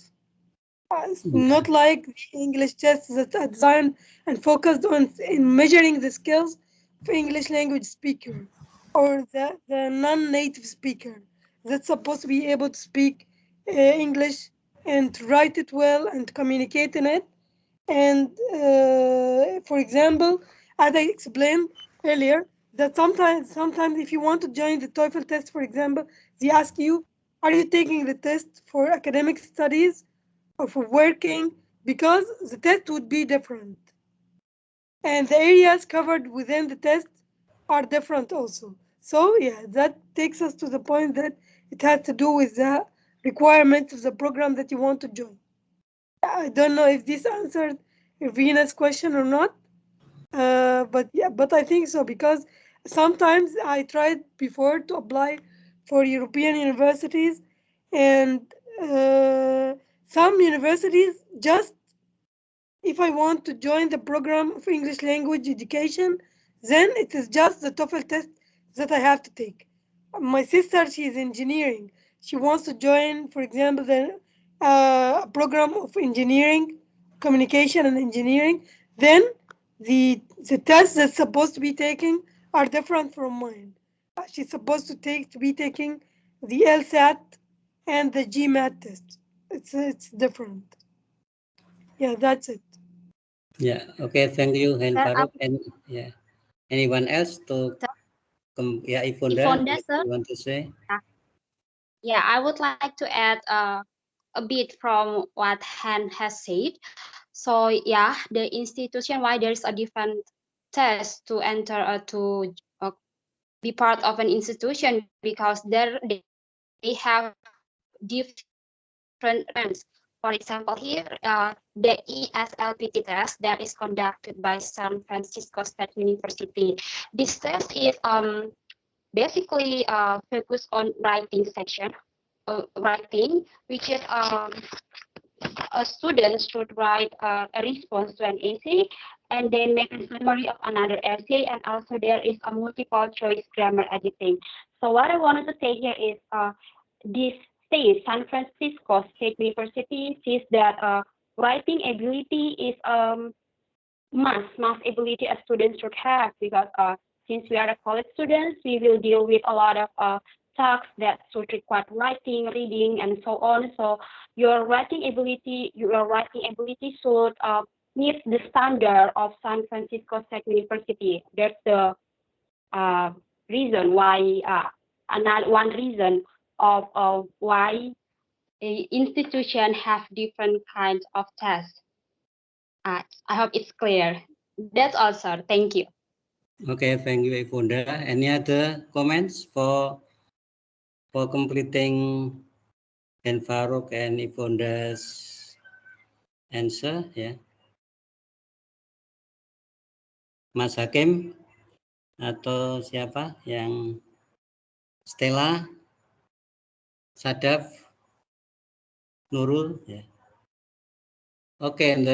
It's Yeah. not like the English tests that are designed and focused on in measuring the skills of English language speaker or the non-native speaker that's supposed to be able to speak English and to write it well and communicate in it. And for example, as I explained earlier, that sometimes if you want to join the TOEFL test, for example, they ask you, are you taking the test for academic studies or for working? Because the test would be different. And the areas covered within the test are different also. So yeah, that takes us to the point that it has to do with the requirements of the program that you want to join. I don't know if this answered Irvina's question or not, but yeah, but I think so because sometimes I tried before to apply for European universities, and some universities just if I want to join the program of English language education, then it is just the TOEFL test that I have to take. My sister, she is engineering. She wants to join, for example, the program of engineering, communication and engineering. Then the tests that's supposed to be taking are different from mine. She's supposed to be taking the LSAT and the GMAT test. It's different. Yeah, that's it. Yeah. Okay. Thank you, Hen Sir, Farouk. And yeah, anyone else to sir, yeah, Ifonda, Ifonda, what sir. you want to say? Uh, Yeah, I would like to add a bit from what Han has said. So yeah, the institution why there is a different test to enter uh, be part of an institution because they have different ranks. For example, here the ESLPT test that is conducted by San Francisco State University. This test is basically focused on writing section, writing, which is a student should write a response to an essay and then make a summary of another essay, and also there is a multiple choice grammar editing. So what I wanted to say here is this state, San Francisco State University, says that writing ability is must ability a student should have, because since we are a college students, we will deal with a lot of tasks that should require writing, reading, and so on. So your writing ability should meet the standard of San Francisco State University. That's the uh, reason why another one reason of why a institution have different kinds of tests. I hope it's clear. That's all, sir. Thank you. Okay. Thank you, Ifonda. Any other comments for completing Hen Farouk and Ifonda's answer? Yeah, Mas Hakim atau siapa yang Stella, Sadaf, Nurul? Yeah. Okay, and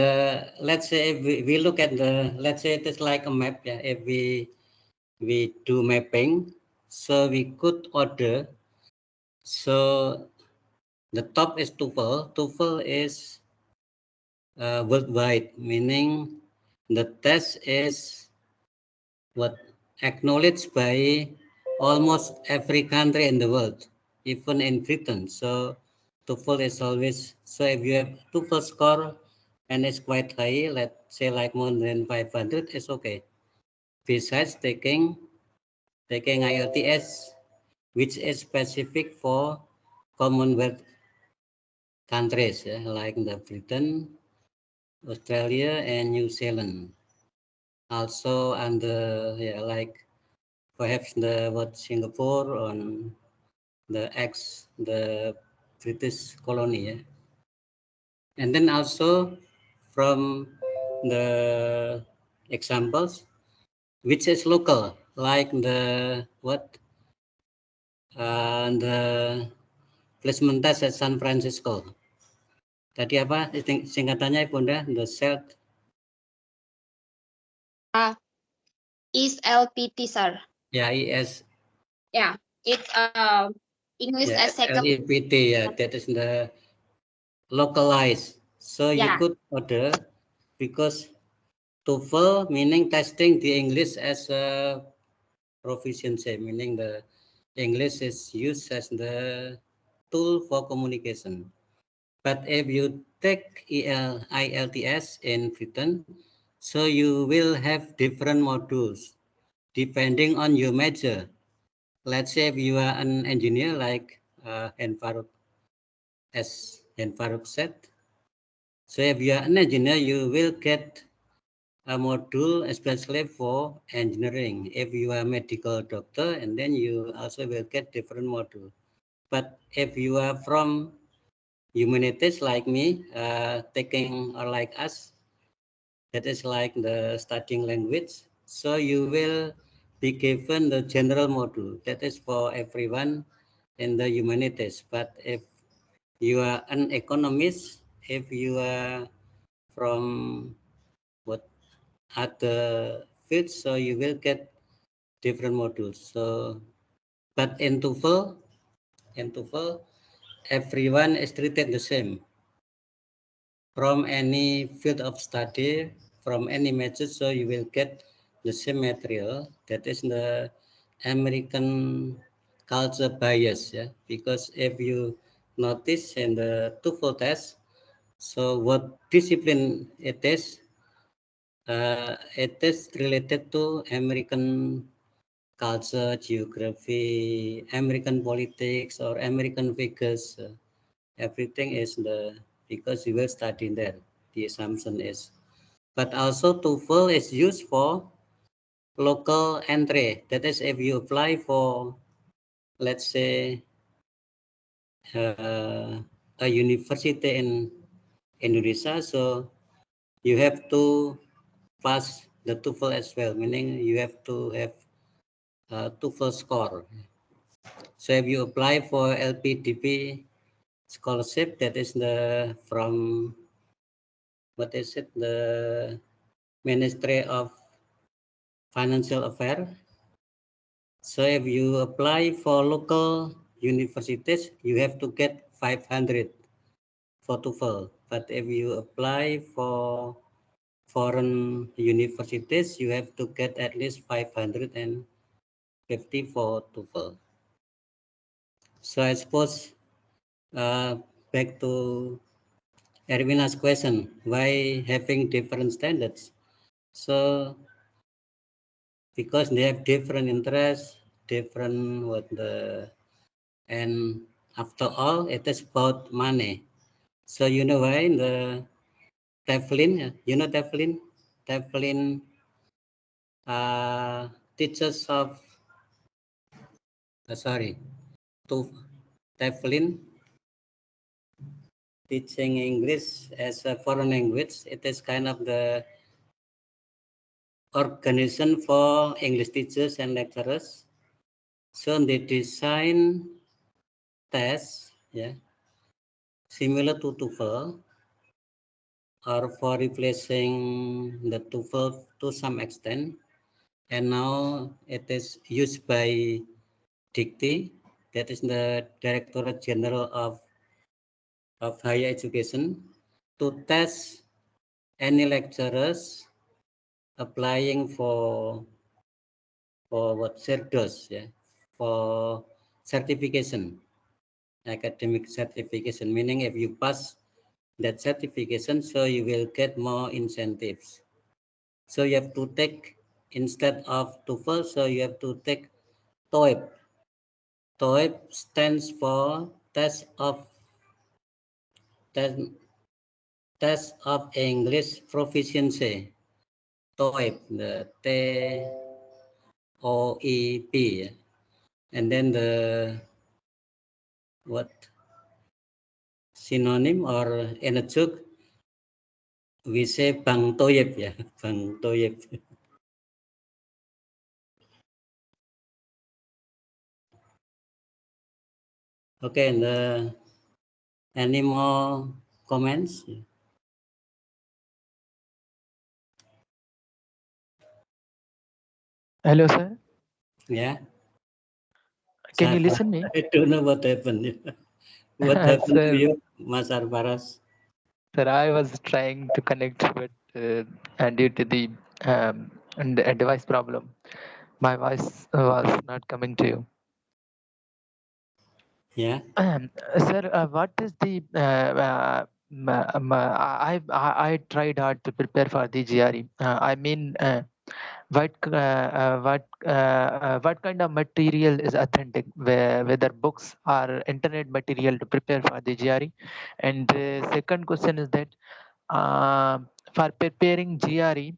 let's say if we look at let's say it is like a map. Yeah, if we do mapping, so we could order. So the top is TOEFL. TOEFL is worldwide, meaning the test is what acknowledged by almost every country in the world, even in Britain. So TOEFL is always, so if you have TOEFL score and it's quite high, let's say like more than 500, it's okay. Besides taking IELTS, which is specific for Commonwealth countries, like the Britain, Australia, and New Zealand. Also under like perhaps the Singapore on the British colony, yeah. And then also from the examples which is local, like the placement test at San Francisco. Tadi apa singkatannya Bunda? The CELT. Is LPT, sir. Yeah, ES. Yeah, it's English Yeah, as second. LEPT. Yeah, that is the localized. So you Yeah, could order because TOEFL meaning testing the English as a proficiency, meaning the English is used as the tool for communication. But if you take IELTS in Britain, so you will have different modules depending on your major. Let's say if you are an engineer like as Farouk said. So if you are an engineer, you will get a module especially for engineering. If you are a medical doctor, and then you also will get different module. But if you are from humanities like me, taking or like us, that is like the studying language. So you will be given the general module that is for everyone in the humanities. But if you are an economist, if you are from what other fields, so you will get different modules. So, but in TOEFL, everyone is treated the same from any field of study, from any major. So you will get the same material. That is the American culture bias, yeah. Because if you notice in the TOEFL test. So what discipline it is? It is related to American culture, geography, American politics, or American figures. Everything is because you will study there. The assumption is. But also TOEFL is used for local entry. That is, if you apply for, let's say, a university in Indonesia, so you have to pass the TOEFL as well, meaning you have to have TOEFL score. So if you apply for LPDP scholarship, that is from what is it, the Ministry of Financial Affairs. So if you apply for local universities, you have to get 500 for TOEFL. But if you apply for foreign universities, you have to get at least 550 for TOEFL. So I suppose back to Erwina's question, why having different standards? So because they have different interests, different and after all, it is about money. So you know why the Teflin, you know Teflin? Teflin teachers of, sorry, to Teflin teaching English as a foreign language. It is kind of the organization for English teachers and lecturers. So they design tests, yeah, similar to TOEFL or for replacing the TOEFL to some extent. And now it is used by DICTE, that is the Directorate General of Higher Education, to test any lecturers applying for what CERDOS, yeah, for certification, academic certification, meaning if you pass that certification, so you will get more incentives. So you have to take, instead of TOEFL, so you have to take TOEIC. TOEIC stands for test, test of English Proficiency. TOEIC, the TOEP, and then the what synonym or in a joke we say Bang Toyep, ya, Bang Toyep. Okay, and any more comments? Hello, sir. Yeah. Can you listen me? I don't know what happened. What happened to Sir, you, Mas Arparas? sir, I was trying to connect, but and due to the device problem, my voice was not coming to you. Yeah. Sir, what is the I tried hard to prepare for the GRE. I mean, what kind of material is authentic? Whether books or internet material to prepare for the GRE? And the second question is that for preparing GRE,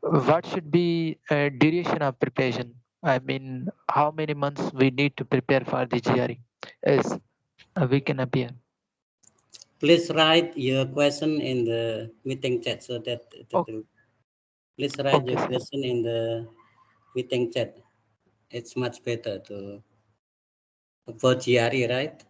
what should be duration of preparation? I mean, how many months we need to prepare for the GRE? As we can appear. Please write your question in the meeting chat so that Okay. please write Okay, your sir. question in the meeting chat. It's much better to for GRE, right?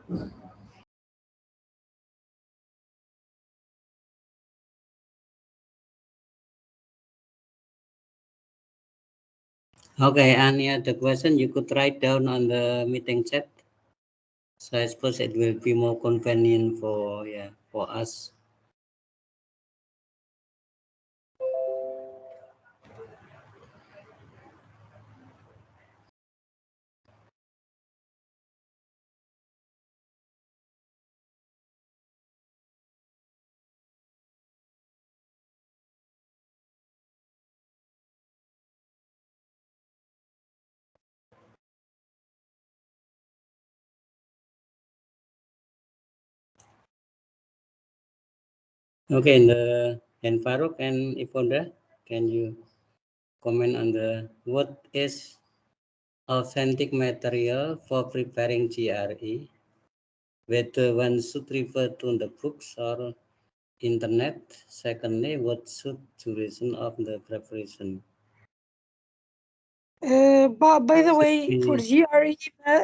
Okay, any other question you could write down on the meeting chat. So I suppose it will be more convenient for us. Okay, and Farouk and Ifonda, can you comment on what is authentic material for preparing GRE? Whether one should refer to the books or internet. Secondly, what should duration of the preparation? But by the Should way, for be, GRE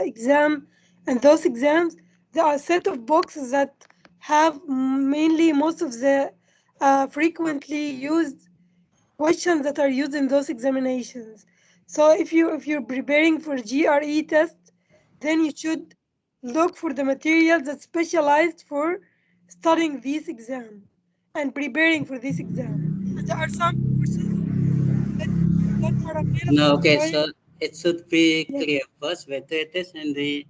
exam and those exams, there are a set of books that have mainly most of the frequently used questions that are used in those examinations. So if you're preparing for GRE test, then you should look for the materials that specialized for studying this exam and preparing for this exam. And there are some courses that, that are available no, okay, online. so it should be Yes. clear first whether it is in the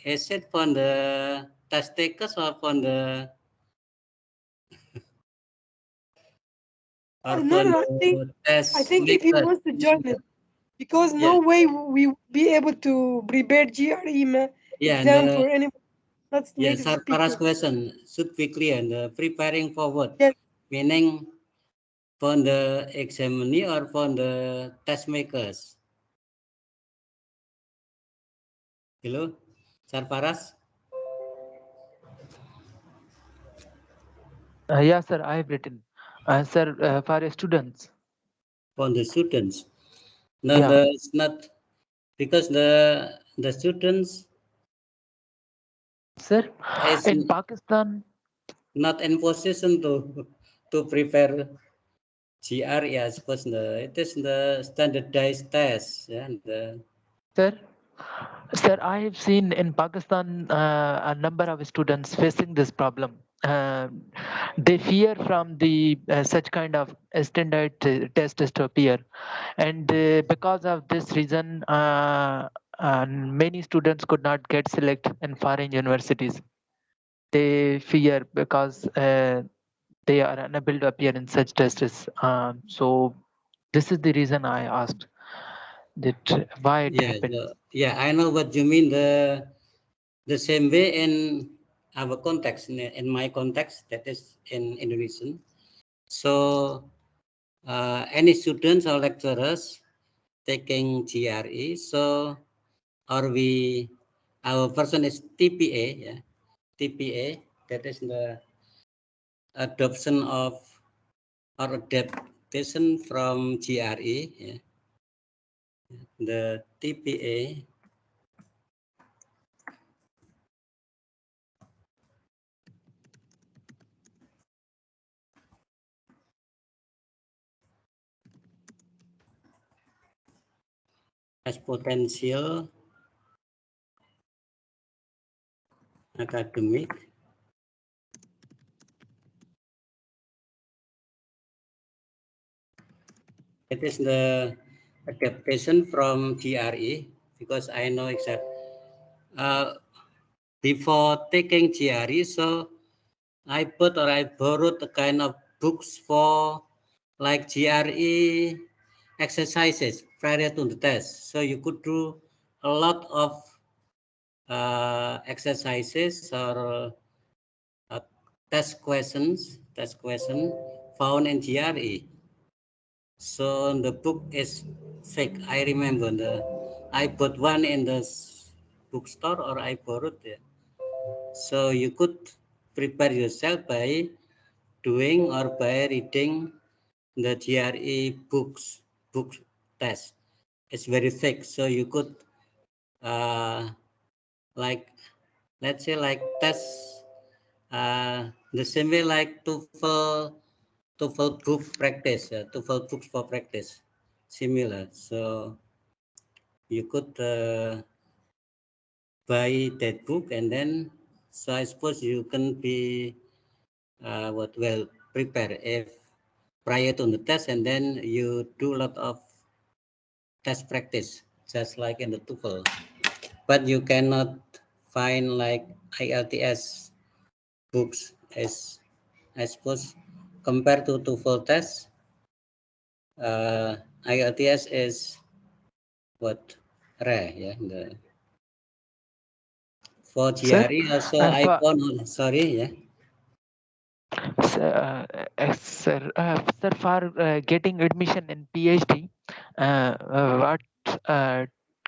is it for the test takers or for the No, no, I test think if you makers? want to join it, because Yeah, no way we will be able to prepare GRE yeah, and exam for any not yeah, native Sarfara's speaker. question should be clear. And preparing for what? Yes. Meaning for the examinee or for the test makers? Hello, Sarfaras? Yeah, sir, I have written. Sir, for students. For the students. No, Yeah, it's not because the students sir. is In Pakistan, not in position to prepare GRE. I suppose it is the standardized test. Yeah, sir. Sir, I have seen in Pakistan a number of students facing this problem. They fear from the such kind of standard tests to appear, and because of this reason, many students could not get select in foreign universities. They fear because they are unable to appear in such tests. So this is the reason I asked that why it yeah, happened. yeah. I know what you mean. The same way in our context, in my context, that is in Indonesian. So any students or lecturers taking GRE, so or our person is TPA, yeah, TPA, that is the adoption of or adaptation from GRE, yeah, the TPA as potential academic. It is the adaptation from GRE because I know exact. Uh, Before taking GRE, so I put or I borrowed a kind of books for like GRE exercises prior to the test. So you could do a lot of exercises or uh, test question found in GRE. So the book is fake. I remember I bought one in the bookstore or I borrowed it. So you could prepare yourself by doing or by reading the GRE book test. It's very thick, so you could uh, like let's say like test, the same way like TOEFL book practice, TOEFL books for practice, similar. So you could buy that book, and then so I suppose you can be well prepared if prior to the test, and then you do a lot of test practice, just like in the TOEFL. But you cannot find like IELTS books, as I suppose, compared to TOEFL test. IELTS is what rare, yeah. For Sir, GRE also I for found, sorry, yeah. sir, sir, for getting admission in PhD, what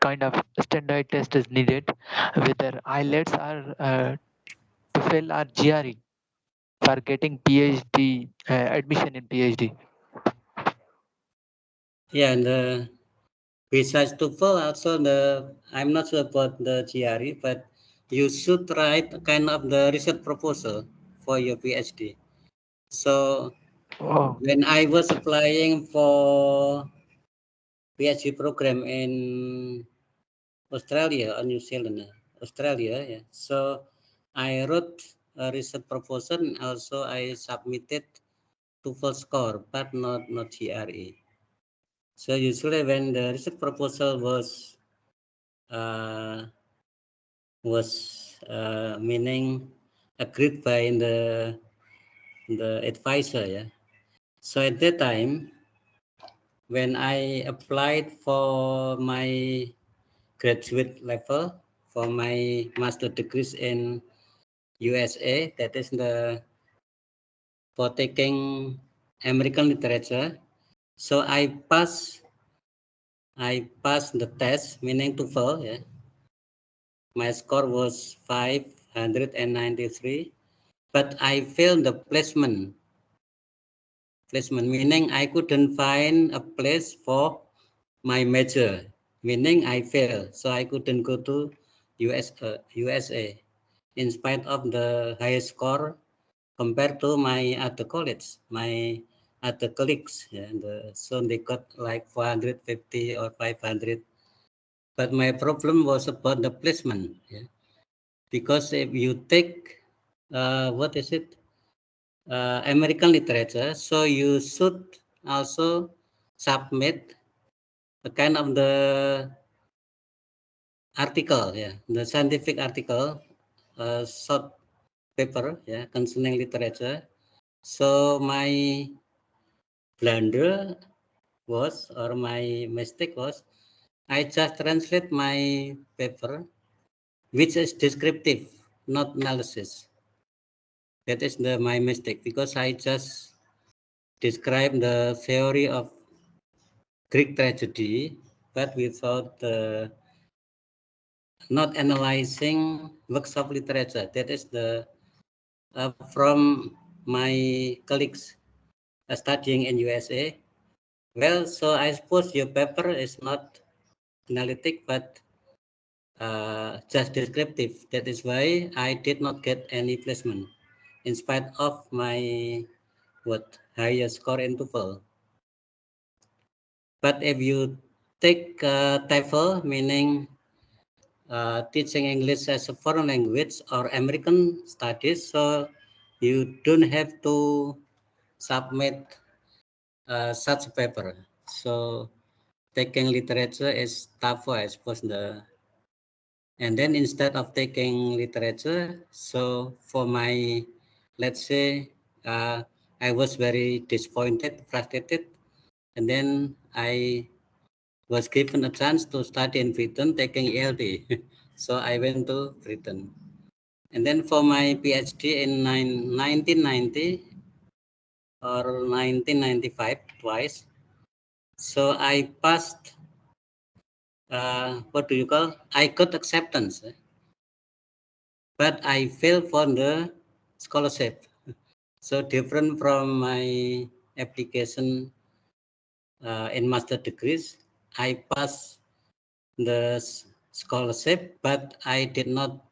kind of standard test is needed, whether IELTS or TOEFL or GRE for getting PhD admission in PhD? Yeah, and besides TOEFL, also I'm not sure about the GRE, but you should write kind of the research proposal for your PhD. So Oh, when I was applying for PhD program in Australia or New Zealand, Australia, yeah. So I wrote a research proposal, and also I submitted TOEFL score, but not GRE. So usually when the research proposal uh, meaning agreed by the advisor, yeah. So at that time, when I applied for my graduate level, for my master degrees in USA, that is for taking American literature. So I passed the test, meaning TOEFL, yeah. My score was 593, but I failed the placement, meaning I couldn't find a place for my major, meaning I failed, so I couldn't go to USA, in spite of the high score compared to my other college, my other colleagues, yeah, so they got like 450 or 500. But my problem was about the placement, yeah. Because if you take what is it, American literature, so you should also submit a kind of the article, yeah, the scientific article, short paper, yeah, concerning literature. So my blunder was, or my mistake was, I just translate my paper, which is descriptive, not analysis. That is my mistake, because I just describe the theory of Greek tragedy, but without not analyzing works of literature. That is from my colleagues studying in USA. Well, so I suppose your paper is not analytic, but just descriptive. That is why I did not get any placement, in spite of my higher score in TOEFL. But if you take TOEFL, meaning teaching English as a foreign language or American studies, so you don't have to submit such a paper. So taking literature is tougher, I suppose. And then instead of taking literature, so for my, let's say, I was very disappointed, frustrated, and then I was given a chance to study in Britain taking ELD. So I went to Britain. And then for my PhD in 1990 or 1995, twice. So I passed, what do you call? I got acceptance, but I failed for the scholarship. So different from my application in master degrees, I passed the scholarship, but I did not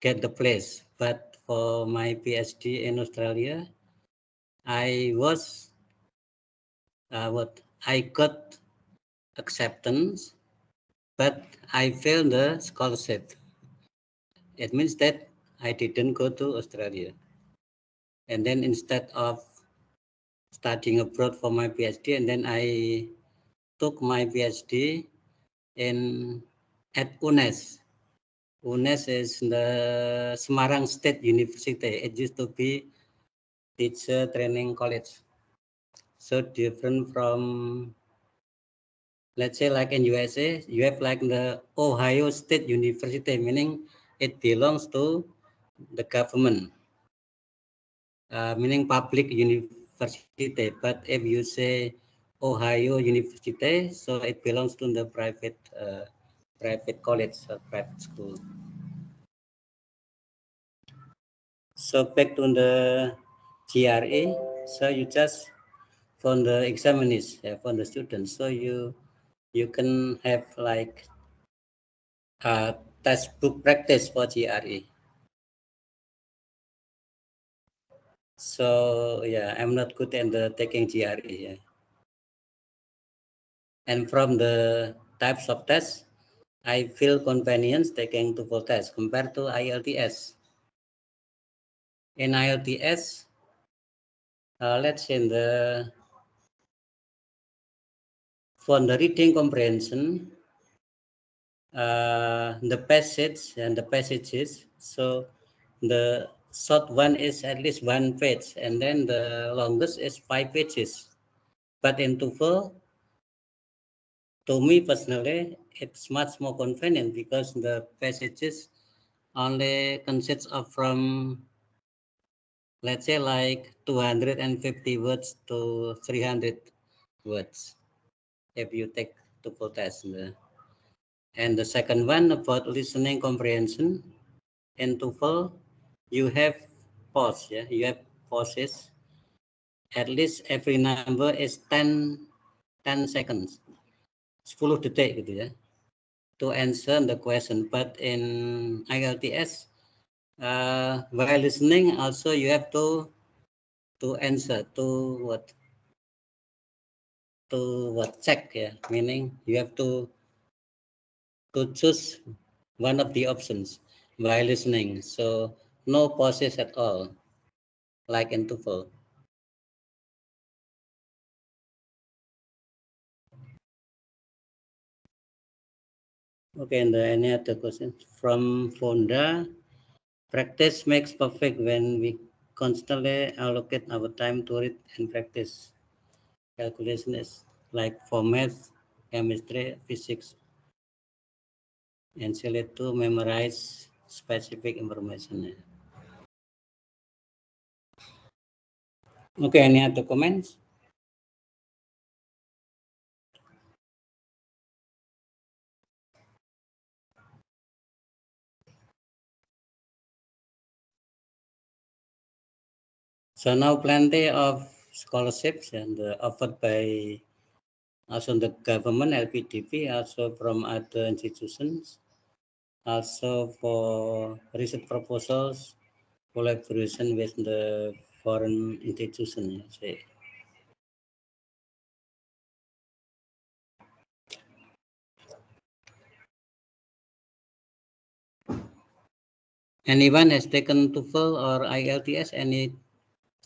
get the place. But for my PhD in Australia, I was I got acceptance, but I failed the scholarship. It means that I didn't go to Australia. And then instead of studying abroad for my PhD, and then I took my PhD in at UNES. UNES is the Semarang State University. It used to be teacher training college. So different from, let's say, like in USA, you have like the Ohio State University, meaning it belongs to the government, meaning public university. But if you say Ohio University, so it belongs to the private college or private school. So back to the GRE, so you just for the examinees, for the students. So you can have like a textbook practice for GRE. So yeah, I'm not good in the taking GRE. Yeah. And from the types of tests, I feel convenience taking TOEFL test compared to IELTS. In IELTS, let's say for the reading comprehension, the passage and the passages. So the short one is at least 1 page, and then the longest is 5 pages. But in TOEFL, to me personally, it's much more convenient because the passages only consists of from, let's say, like 250 words to 300 words if you take TOEFL test. And the second one about listening comprehension in TOEFL, you have pause, yeah, you have pauses. At least every number is 10 seconds, 10 detik gitu ya, to answer the question. But in IELTS, while listening, also you have to answer to check, yeah, meaning you have to choose one of the options while listening. So no pauses at all, like in TOEFL. Okay, and any other questions from Fonda? Practice makes perfect when we constantly allocate our time to read and practice. Calculation is like for math, chemistry, physics, and silly to memorize specific information. Okay, any other comments? So now plenty of scholarships and offered by also the government, LPDP, also from other institutions, also for research proposals, collaboration with the foreign institution. Say. Anyone has taken TOEFL or IELTS, any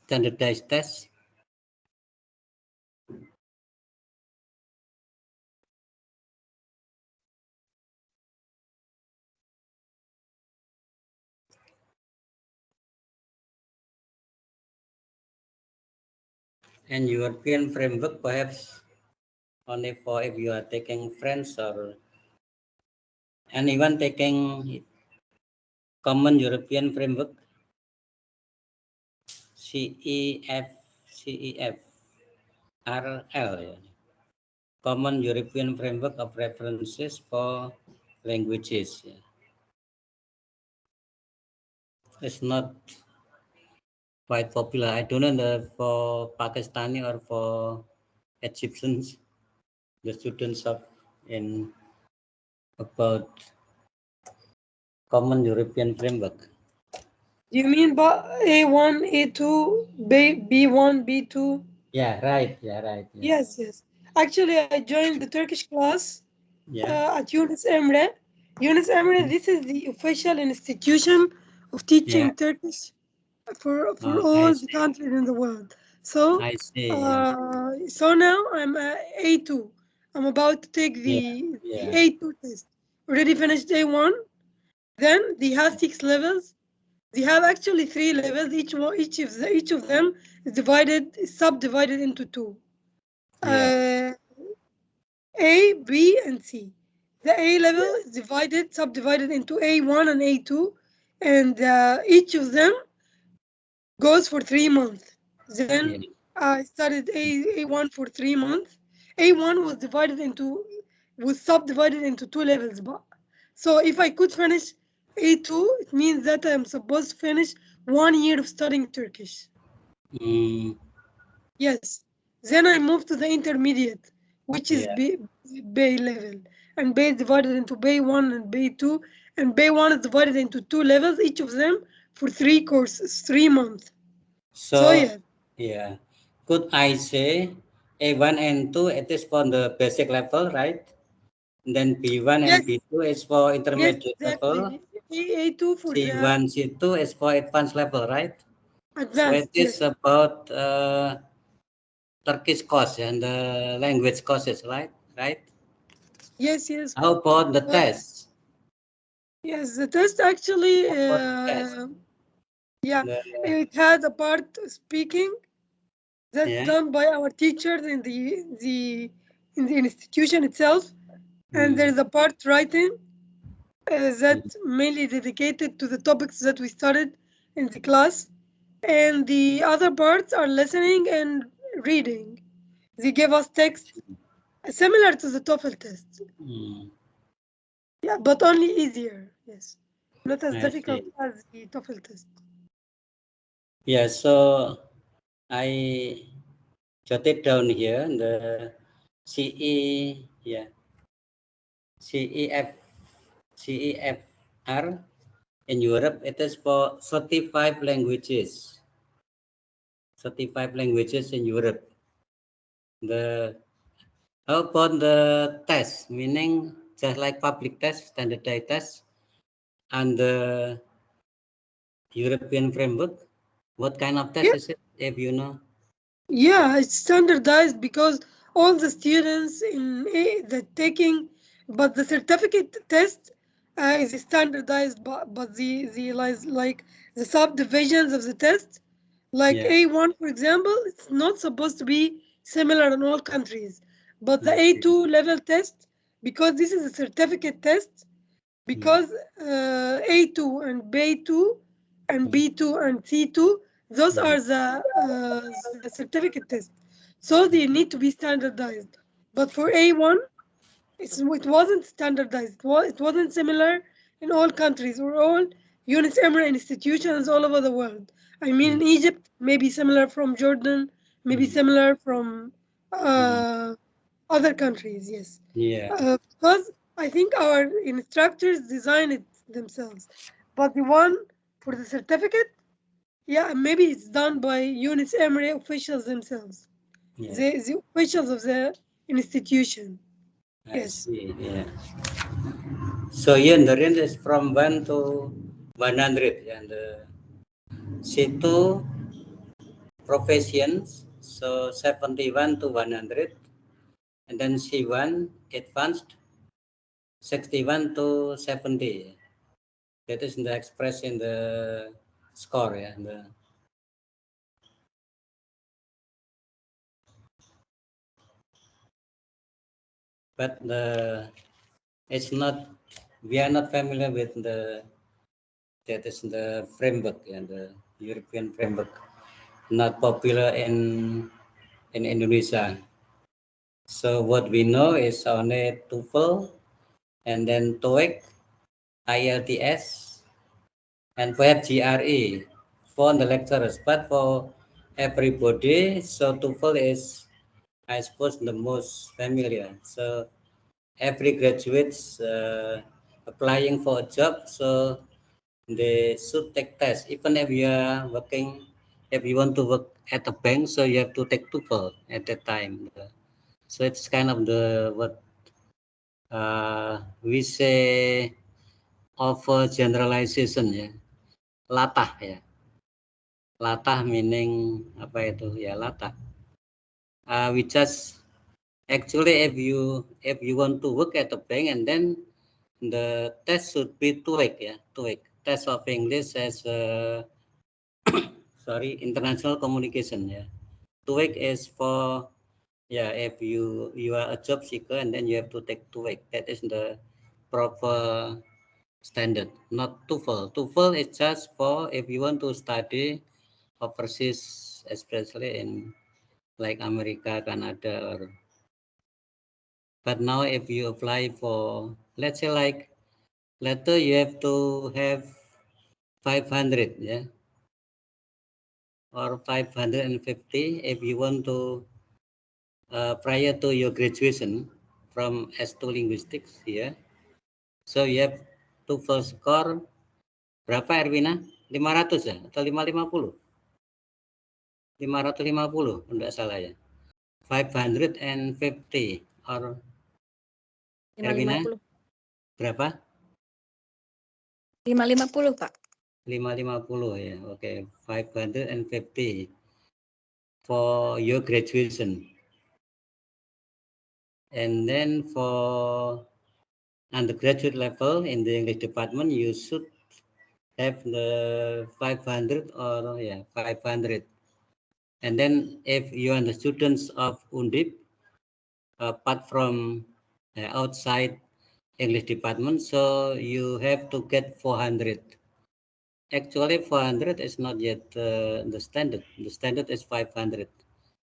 standardized test? And European framework perhaps only for if you are taking French or anyone taking common European framework, CEF, CEF, RL, Common European Framework of References for Languages. It's not quite popular. I don't know for Pakistani or for Egyptians, the students of in about common European framework. Do you mean by A1, A2, B1, B2? Yeah, right. Yeah, right. Yeah. Yes, yes. Actually, I joined the Turkish class Yeah. at Yunus Emre. Yunus Emre, this is the official institution of Yeah. teaching Turkish for I all the see. countries in the world. So, I see. Yeah. so now I'm A2. I'm about to take Yeah. the Yeah. A2 test. Already finished A1. Then they have 6 levels. They have actually 3 levels. Each of them is subdivided into two. Yeah. Uh, A, B, and C. The A level is subdivided into A1 and A2, and each of them goes for 3 months. Then Yeah. I studied A1 for 3 months. A1 was subdivided into 2 levels. But so if I could finish A2, it means that I'm supposed to finish 1 year of studying Turkish. Mm, Yes. Then I moved to the intermediate, which is yeah. Bay level. And Bay is divided into Bay 1 and Bay 2. And Bay 1 is divided into 2 levels, each of them for 3 courses, 3 months. So, So, yeah. yeah. Could I say A1 and 2 it is for the basic level, right? Then B1 and Yes, B2 is for yes, intermediate level. exactly. A2 for the C1, C2 is for advanced level, right? So it advanced, is yes. about Turkish course and the language courses, right? Right? Yes, yes. How about the But test? yes, the test actually, How about the test? yeah, The, it had a part speaking that's yeah. done by our teachers in the institution itself, and Mm, there's a part writing mm, that mainly dedicated to the topics that we studied in the class, and the other parts are listening and reading. They give us text similar to the TOEFL test. mm, Yeah, but only easier. Yes, not as I difficult see. as the TOEFL test. Yeah, so I jotted down here the CE, yeah, CEF, CEFR in Europe, it is for 35 languages. 35 languages in Europe. The How about the test, meaning just like public test, standardized test, and the European framework? What kind of test Yeah, is it, if you know? yeah, it's standardized because all the students in the taking, but the certificate test is standardized, but like the subdivisions of the test, like Yeah, A1, for example, it's not supposed to be similar in all countries, but the I see. A2 level test, because this is a certificate test, Mm, because A2 and B2 and mm, B2 and C2, those mm, are the certificate tests. So they need to be standardized. But for A1, it wasn't standardized. It wasn't similar in all countries or all Yunus Emre institutions all over the world. I mean, mm, in Egypt, maybe similar from Jordan, maybe mm, similar from mm. uh, other countries, yes. Yeah, Because I think our instructors design it themselves. But the one for the certificate, yeah, maybe it's done by Yunus Emre officials themselves, yeah, the officials of the institution. I Yes. see. Yeah. So here the range is from 1 to 100, and the C2 professions, so 71 to 100, and then C1 advanced 61 to 70. That is the express in the score, yeah. But it's not. We are not familiar with the that is the framework and the European framework. Not popular in Indonesia. So what we know is only TOEFL and then TOEIC, IELTS, and perhaps GRE for the lecturers. But for everybody, so TOEFL is, I suppose, the most familiar. So every graduates applying for a job, so they should take test. Even if you are working, if you want to work at a bank, so you have to take TOEFL at that time. So it's kind of the what we say of generalization ya, latah ya. Latah meaning apa itu ya, latah. We just actually if you want to work at a bank, and then the test should be TOEIC ya, TOEIC, test of English as sorry, international communication ya. TOEIC is for yeah, if you are a job seeker and then you have to take TOEIC. That is the proper standard, not TOEFL. TOEFL is just for if you want to study overseas, especially in like America, Canada, or but now if you apply for, let's say like later you have to have 500 yeah, or 550 if you want to prior to your graduation from S2 linguistics ya. So you have to first score berapa Erwina? 500 ya atau 550? 550 enggak salah ya. 550 or Erwina 550. berapa? 550, Pak. 550 ya. Oke, 550 for your graduation. And then for undergraduate level in the English department, you should have the 500 or yeah, 500. And then if you are the students of Undip, apart from outside English department, so you have to get 400. Actually, 400 is not yet the standard. The standard is 500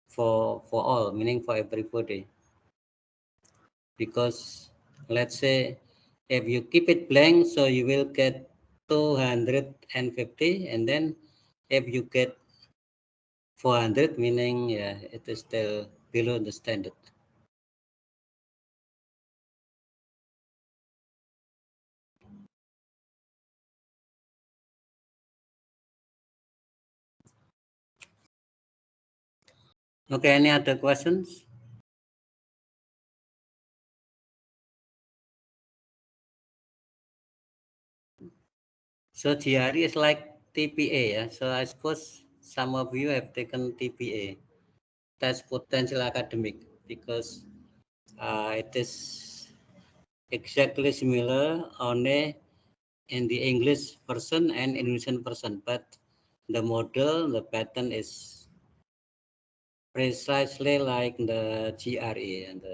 for all, meaning for everybody. Because let's say if you keep it blank, so you will get 250, and then if you get 400, meaning yeah, it is still below the standard. Okay, any other questions? So GRE is like TPA, yeah? So I suppose some of you have taken TPA, test potential academic, because it is exactly similar only in the English version and Indonesian version, but the model, the pattern is precisely like the GRE. And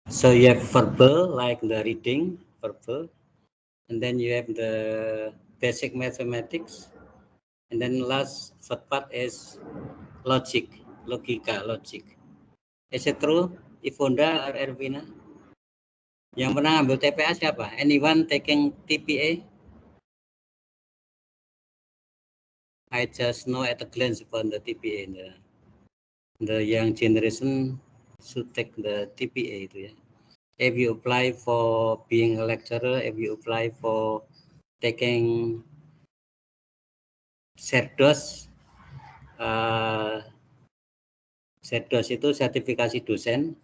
so you have verbal, like the reading, verbal, and then you have the basic mathematics, and then last third part is logic, logika, logic. Is it true, Ivonda or Ervina? Yang pernah ngambil TPA siapa? Anyone taking TPA? I just know at a glance upon the TPA. The young generation should take the TPA itu ya. If you apply for being a lecturer, if you apply for taking SERDOS, SERDOS itu sertifikasi dosen,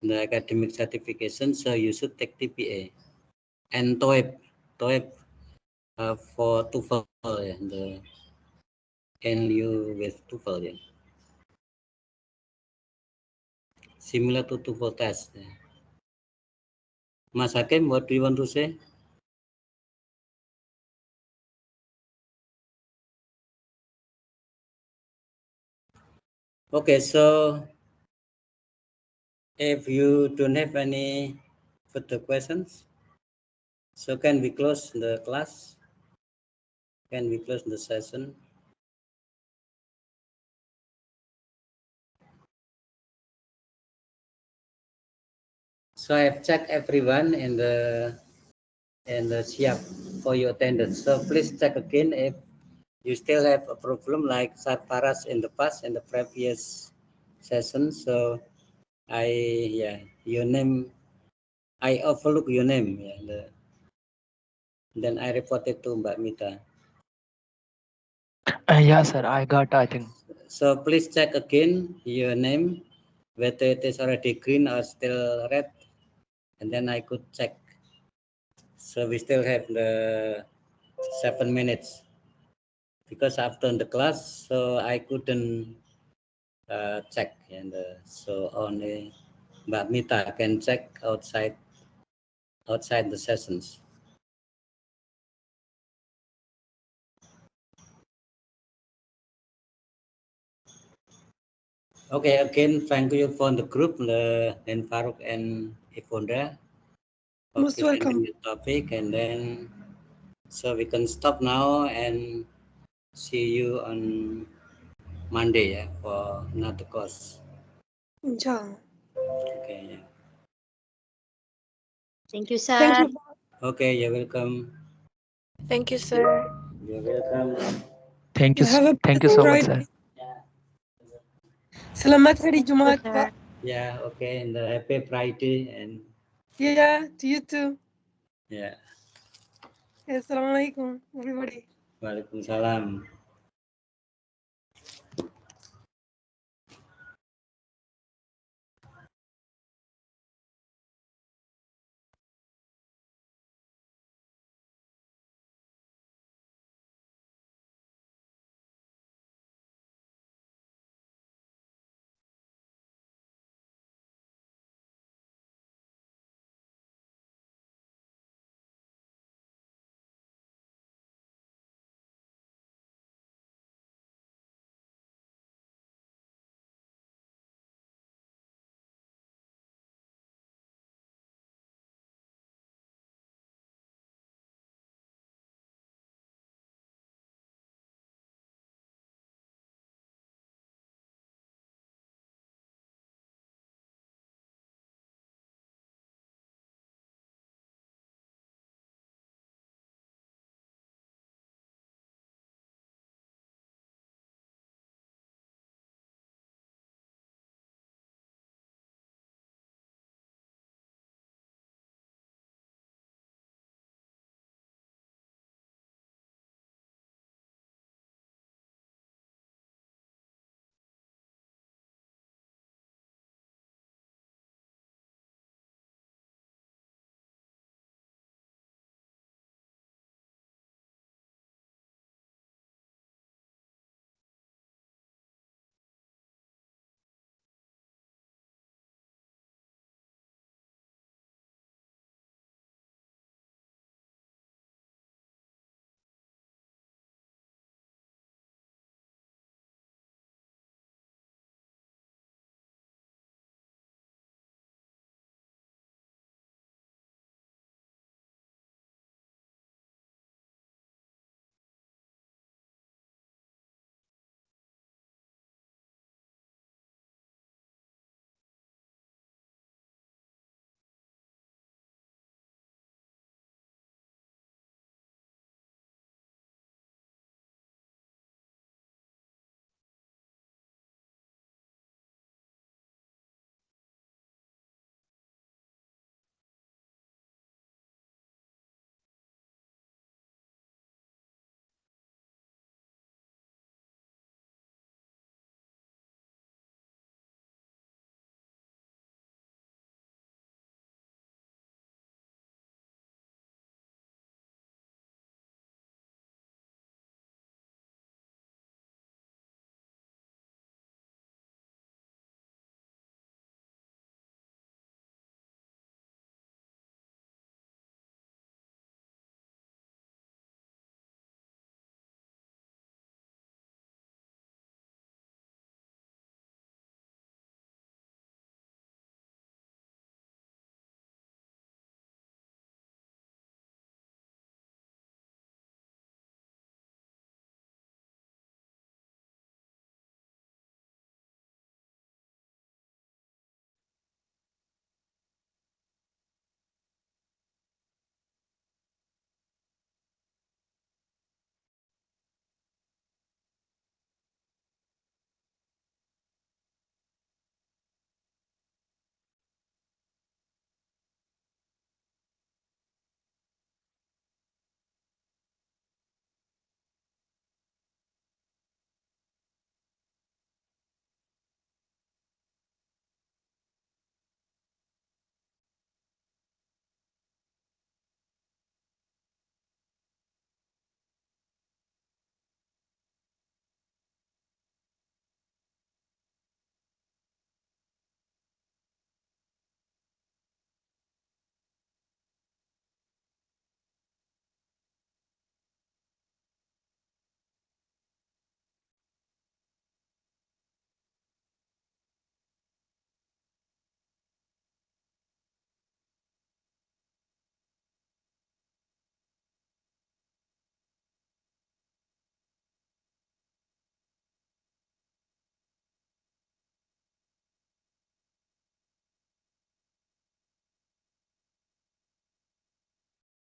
the academic certification, so you should take TPA. And TOEIC for TOEFL ya, the NLU with TOEFL ya. Similar to TOEFL test. Ya. Mas Hakim, what do you want to say? Okay, so if you don't have any further questions, so can we close the class? Can we close the session? So I have checked everyone in the SIAP for your attendance. So please check again if you still have a problem like Sarparas in the past, in the previous session. So your name, I overlook your name. Yeah, Then I reported to Mbak Mita. Yeah, sir, I got, I think. So please check again your name, whether it is already green or still red, and then I could check. So we still have the 7 minutes because after the class, so I couldn't check, and so only Mbak Mita can check outside the sessions. Okay, again, thank you for the group, then Farooq and Ifondra, for Most welcome. presenting the topic, and then so we can stop now and see you on Monday, yeah, for another course. Inshallah. Okay, yeah. Thank you, Thank sir. you. Okay, you're welcome. Thank you, sir. You're welcome. Thank you, Have a thank you blessed so much, sir. Friday. Selamat Hari Thank you, Jumat, sir. Pak. Yeah, okay, and happy Friday, and Yeah, to you too. yeah, Assalamualaikum, everybody. Waalaikumsalam.